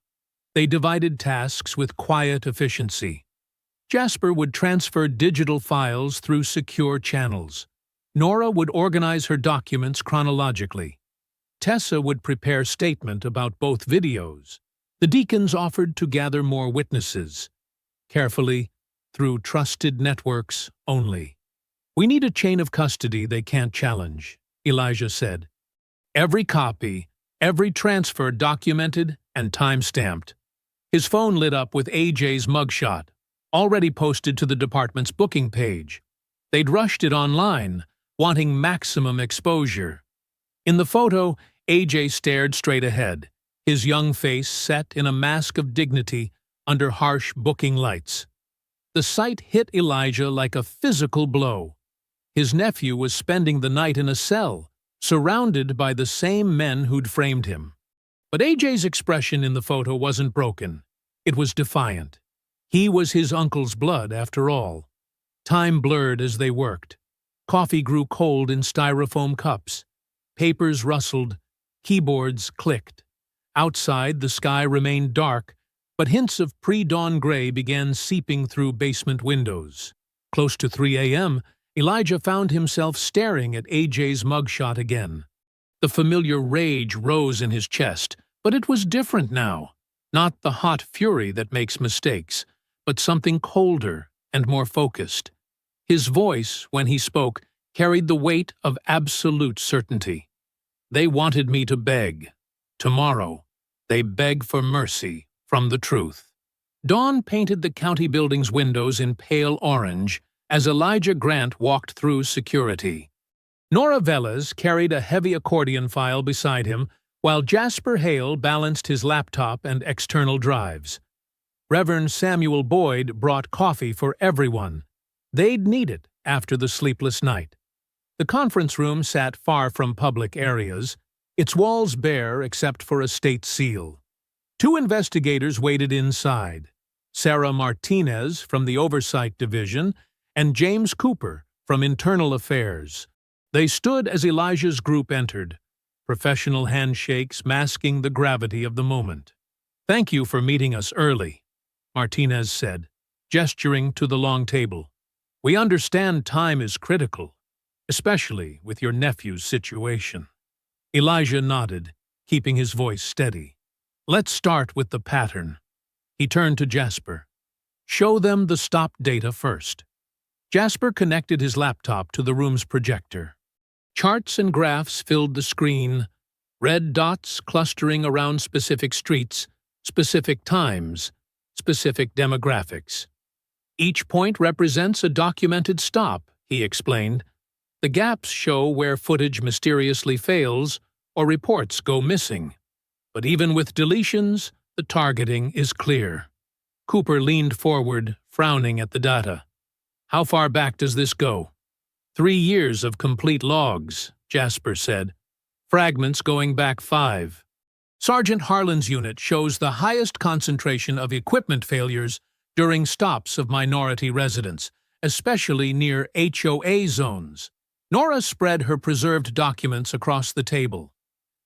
They divided tasks with quiet efficiency. Jasper would transfer digital files through secure channels. Nora would organize her documents chronologically. Tessa would prepare statement about both videos. The deacons offered to gather more witnesses. Carefully, through trusted networks only. "We need a chain of custody they can't challenge," Elijah said. "Every copy, every transfer documented and time-stamped." His phone lit up with AJ's mugshot, already posted to the department's booking page. They'd rushed it online, wanting maximum exposure. In the photo, AJ stared straight ahead, his young face set in a mask of dignity under harsh booking lights. The sight hit Elijah like a physical blow. His nephew was spending the night in a cell, surrounded by the same men who'd framed him. But AJ's expression in the photo wasn't broken. It was defiant. He was his uncle's blood, after all. Time blurred as they worked. Coffee grew cold in styrofoam cups. Papers rustled. Keyboards clicked. Outside, the sky remained dark, but hints of pre-dawn gray began seeping through basement windows. Close to 3 a.m., Elijah found himself staring at AJ's mugshot again. The familiar rage rose in his chest, but it was different now. Not the hot fury that makes mistakes, but something colder and more focused. His voice, when he spoke, carried the weight of absolute certainty. "They wanted me to beg. Tomorrow, they beg for mercy from the truth." Dawn painted the county building's windows in pale orange as Elijah Grant walked through security. Nora Velez carried a heavy accordion file beside him, while Jasper Hale balanced his laptop and external drives. Reverend Samuel Boyd brought coffee for everyone. They'd need it after the sleepless night. The conference room sat far from public areas, its walls bare except for a state seal. 2 investigators waited inside, Sarah Martinez from the Oversight Division and James Cooper from Internal Affairs. They stood as Elijah's group entered, professional handshakes masking the gravity of the moment. "Thank you for meeting us early," Martinez said, gesturing to the long table. "We understand time is critical, especially with your nephew's situation." Elijah nodded, keeping his voice steady. "Let's start with the pattern." He turned to Jasper. "Show them the stop data first." Jasper connected his laptop to the room's projector. Charts and graphs filled the screen, red dots clustering around specific streets, specific times, specific demographics. "Each point represents a documented stop," he explained. "The gaps show where footage mysteriously fails or reports go missing. But even with deletions, the targeting is clear." Cooper leaned forward, frowning at the data. "How far back does this go?" 3 years of complete logs, Jasper said. Fragments going back 5. Sergeant Harlan's unit shows the highest concentration of equipment failures during stops of minority residents, especially near HOA zones. Nora spread her preserved documents across the table.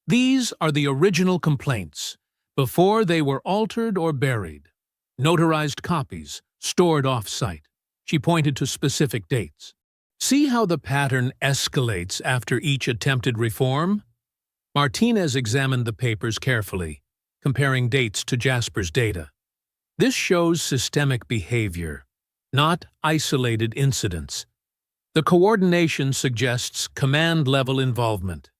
"These are the original complaints, before they were altered or buried. Notarized copies, stored off-site." She pointed to specific dates. "See how the pattern escalates after each attempted reform?" Martinez examined the papers carefully. comparing dates to Jasper's data. This shows systemic behavior, not isolated incidents. The coordination suggests command-level involvement.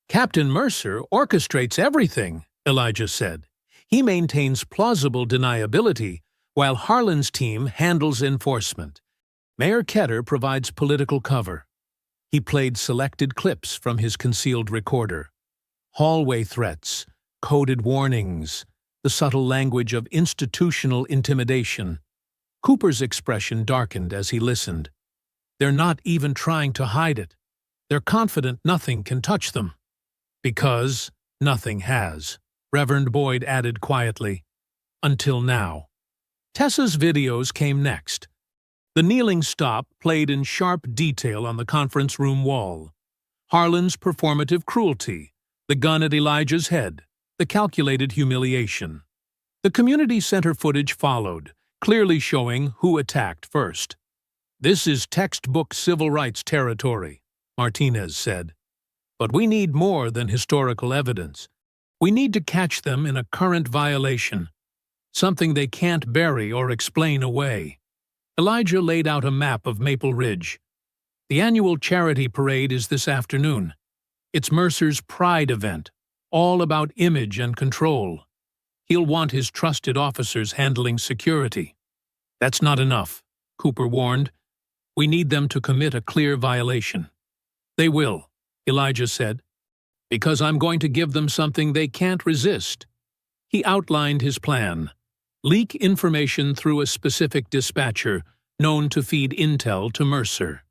Captain Mercer orchestrates everything, Elijah said. He maintains plausible deniability, while Harlan's team handles enforcement. Mayor Ketter provides political cover. He played selected clips from his concealed recorder. Hallway threats, coded warnings, the subtle language of institutional intimidation. Cooper's expression darkened as he listened. They're not even trying to hide it. They're confident nothing can touch them. Because nothing has, Reverend Boyd added quietly. Until now. Tessa's videos came next. The kneeling stop played in sharp detail on the conference room wall. Harlan's performative cruelty, the gun at Elijah's head, the calculated humiliation. The community center footage followed, clearly showing who attacked first. This is textbook civil rights territory, Martinez said. But we need more than historical evidence. We need to catch them in a current violation, something they can't bury or explain away. Elijah laid out a map of Maple Ridge. The annual charity parade is this afternoon. It's Mercer's Pride event, all about image and control. He'll want his trusted officers handling security. That's not enough, Cooper warned. We need them to commit a clear violation. They will, Elijah said, because I'm going to give them something they can't resist. He outlined his plan. Leak information through a specific dispatcher known to feed intel to Mercer.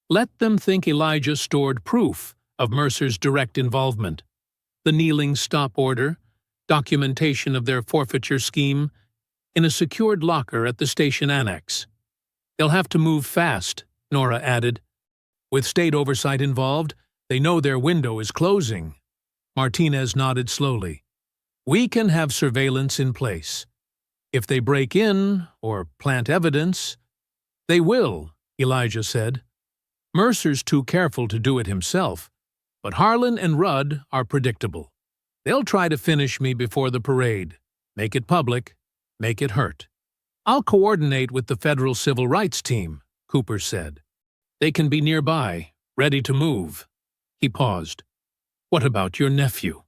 Let them think Elijah stored proof of Mercer's direct involvement. The kneeling stop order, documentation of their forfeiture scheme, in a secured locker at the station annex. They'll have to move fast, Nora added. With state oversight involved, they know their window is closing. Martinez nodded slowly. We can have surveillance in place. If they break in or plant evidence, they will, Elijah said. Mercer's too careful to do it himself, but Harlan and Rudd are predictable. They'll try to finish me before the parade. Make it public, make it hurt. I'll coordinate with the federal civil rights team, Cooper said. They can be nearby, ready to move. He paused. What about your nephew?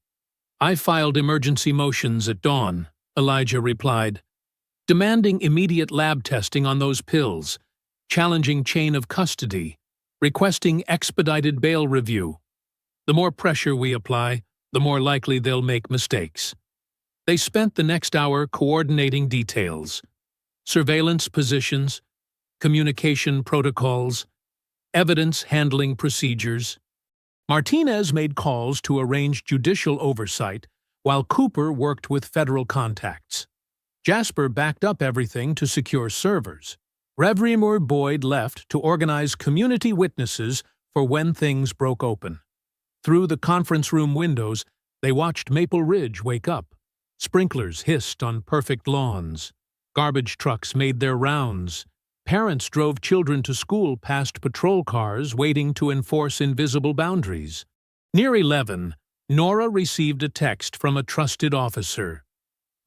I filed emergency motions at dawn, Elijah replied, demanding immediate lab testing on those pills, challenging chain of custody, requesting expedited bail review. The more pressure we apply, the more likely they'll make mistakes. They spent the next hour coordinating details, surveillance positions, communication protocols, evidence handling procedures. Martinez made calls to arrange judicial oversight while Cooper worked with federal contacts. Jasper backed up everything to secure servers. Reverend Boyd left to organize community witnesses for when things broke open. Through the conference room windows, they watched Maple Ridge wake up. Sprinklers hissed on perfect lawns. Garbage trucks made their rounds. Parents drove children to school past patrol cars waiting to enforce invisible boundaries. Near 11, Nora received a text from a trusted officer.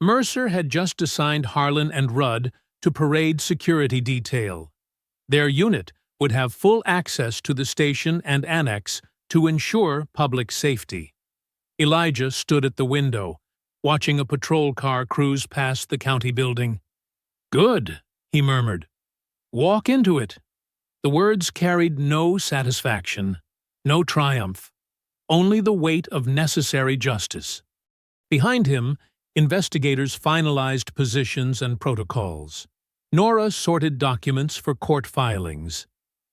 Mercer had just assigned Harlan and Rudd to parade security detail. Their unit would have full access to the station and annex to ensure public safety. Elijah stood at the window, watching a patrol car cruise past the county building. Good, he murmured. Walk into it. The words carried no satisfaction, no triumph, only the weight of necessary justice. Behind him, investigators finalized positions and protocols. Nora sorted documents for court filings.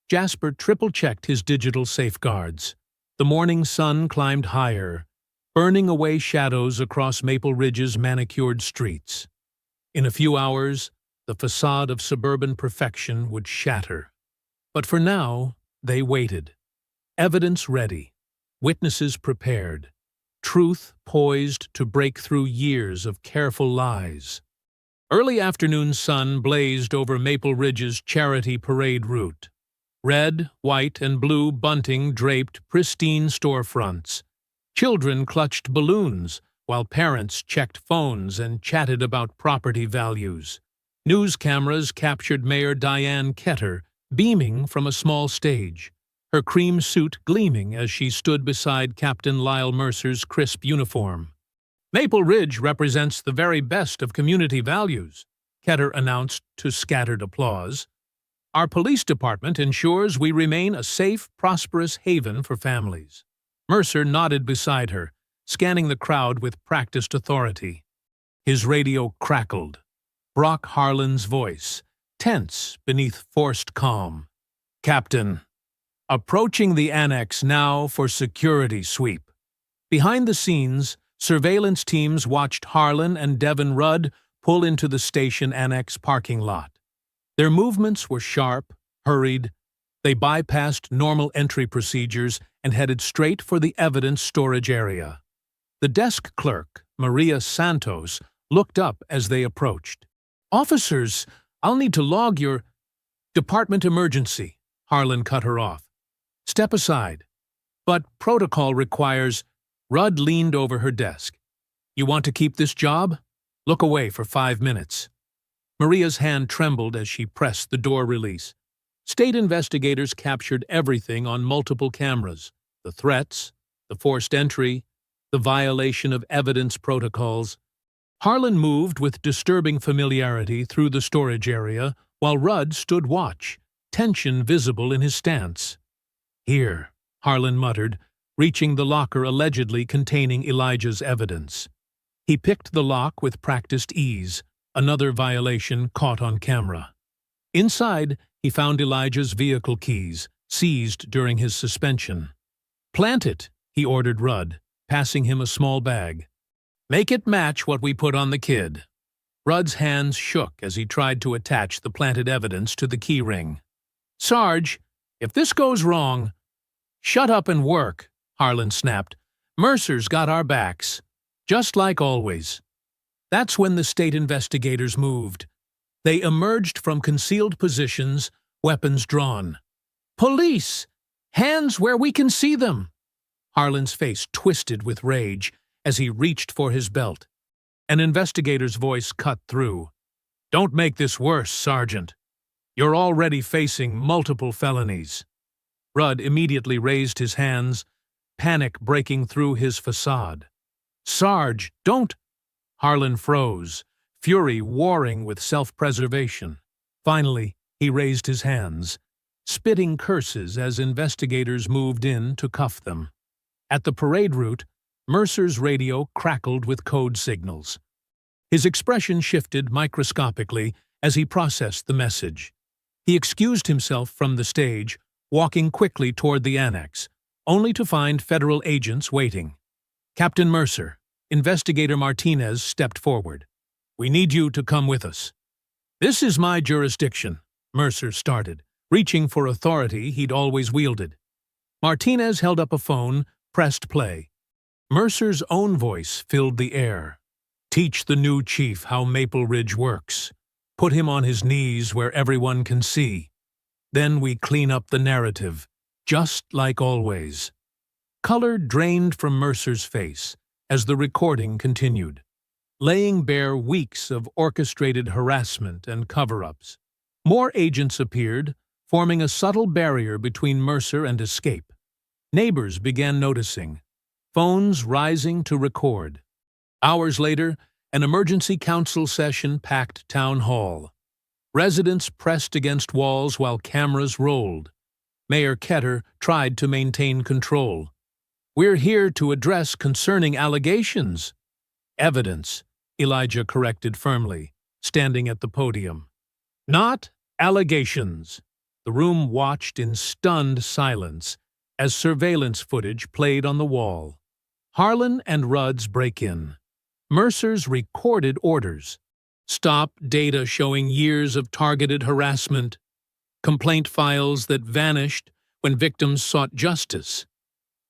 Jasper triple-checked his digital safeguards. The morning sun climbed higher, burning away shadows across Maple Ridge's manicured streets. In a few hours, the facade of suburban perfection would shatter. But for now, they waited. Evidence ready, witnesses prepared, truth poised to break through years of careful lies. Early afternoon sun blazed over Maple Ridge's charity parade route. Red, white, and blue bunting draped pristine storefronts. Children clutched balloons, while parents checked phones and chatted about property values. News cameras captured Mayor Diane Ketter beaming from a small stage, her cream suit gleaming as she stood beside Captain Lyle Mercer's crisp uniform. "Maple Ridge represents the very best of community values," Ketter announced to scattered applause. "Our police department ensures we remain a safe, prosperous haven for families." Mercer nodded beside her, scanning the crowd with practiced authority. His radio crackled. Brock Harlan's voice, tense beneath forced calm. "Captain, approaching the annex now for security sweep." Behind the scenes, surveillance teams watched Harlan and Devin Rudd pull into the station annex parking lot. Their movements were sharp, hurried. They bypassed normal entry procedures and headed straight for the evidence storage area. The desk clerk, Maria Santos, looked up as they approached. "Officers, I'll need to log your department emergency," Harlan cut her off. "Step aside." "But protocol requires—" Rudd leaned over her desk. "You want to keep this job? Look away for 5 minutes." Maria's hand trembled as she pressed the door release. State investigators captured everything on multiple cameras: the threats, the forced entry, the violation of evidence protocols. Harlan moved with disturbing familiarity through the storage area, while Rudd stood watch, tension visible in his stance. "Here," Harlan muttered, reaching the locker allegedly containing Elijah's evidence. He picked the lock with practiced ease, another violation caught on camera. Inside, he found Elijah's vehicle keys, seized during his suspension. "Plant it," he ordered Rudd, passing him a small bag. "Make it match what we put on the kid." Rudd's hands shook as he tried to attach the planted evidence to the key ring. "Sarge, if this goes wrong—" "Shut up and work," Harlan snapped. "Mercer's got our backs, just like always." That's when the state investigators moved. They emerged from concealed positions, weapons drawn. "Police! Hands where we can see them!" Harlan's face twisted with rage as he reached for his belt. An investigator's voice cut through. "Don't make this worse, Sergeant. You're already facing multiple felonies." Rudd immediately raised his hands, panic breaking through his facade. "Sarge, don't—" Harlan froze, fury warring with self-preservation. Finally, he raised his hands, spitting curses as investigators moved in to cuff them. At the parade route, Mercer's radio crackled with code signals. His expression shifted microscopically as he processed the message. He excused himself from the stage, walking quickly toward the annex, only to find federal agents waiting. "Captain Mercer," Investigator Martinez stepped forward. "We need you to come with us." "This is my jurisdiction," Mercer started, reaching for authority he'd always wielded. Martinez held up a phone, pressed play. Mercer's own voice filled the air. "Teach the new chief how Maple Ridge works. Put him on his knees where everyone can see. Then we clean up the narrative, just like always." Color drained from Mercer's face as the recording continued, laying bare weeks of orchestrated harassment and cover-ups. More agents appeared, forming a subtle barrier between Mercer and escape. Neighbors began noticing, phones rising to record. Hours later, an emergency council session packed town hall. Residents pressed against walls while cameras rolled. Mayor Ketter tried to maintain control. "We're here to address concerning allegations." "Evidence," Elijah corrected firmly, standing at the podium. "Not allegations." The room watched in stunned silence as surveillance footage played on the wall. Harlan and Rudd's break-in. Mercer's recorded orders. Stop data showing years of targeted harassment. Complaint files that vanished when victims sought justice.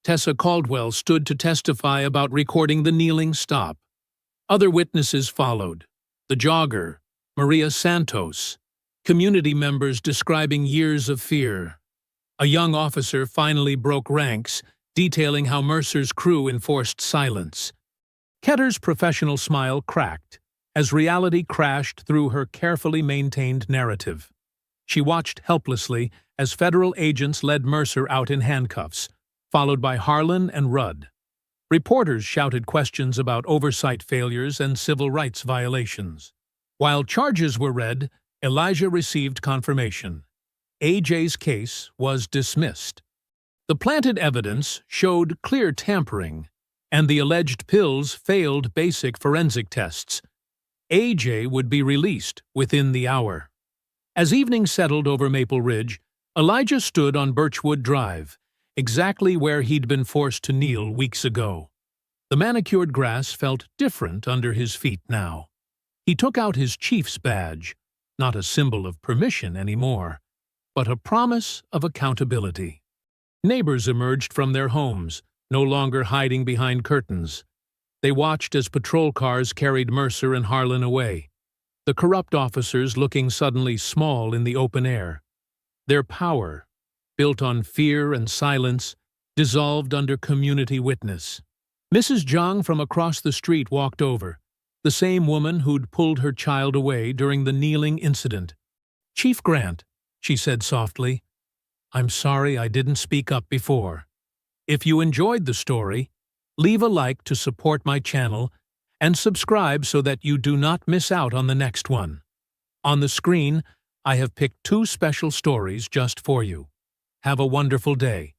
Tessa Caldwell stood to testify about recording the kneeling stop. Other witnesses followed. The jogger, Maria Santos. Community members describing years of fear. A young officer finally broke ranks, detailing how Mercer's crew enforced silence. Ketter's professional smile cracked as reality crashed through her carefully maintained narrative. She watched helplessly as federal agents led Mercer out in handcuffs, followed by Harlan and Rudd. Reporters shouted questions about oversight failures and civil rights violations. While charges were read, Elijah received confirmation. AJ's case was dismissed. The planted evidence showed clear tampering, and the alleged pills failed basic forensic tests. AJ would be released within the hour. As evening settled over Maple Ridge, Elijah stood on Birchwood Drive, exactly where he'd been forced to kneel weeks ago. The manicured grass felt different under his feet now. He took out his chief's badge, not a symbol of permission anymore, but a promise of accountability. Neighbors emerged from their homes, no longer hiding behind curtains. They watched as patrol cars carried Mercer and Harlan away, the corrupt officers looking suddenly small in the open air. Their power, built on fear and silence, dissolved under community witness. Mrs. Zhang from across the street walked over, the same woman who'd pulled her child away during the kneeling incident. "Chief Grant," she said softly, "I'm sorry I didn't speak up before. If you enjoyed the story, leave a like to support my channel and subscribe so that you do not miss out on the next one. On the screen, I have picked 2 special stories just for you. Have a wonderful day."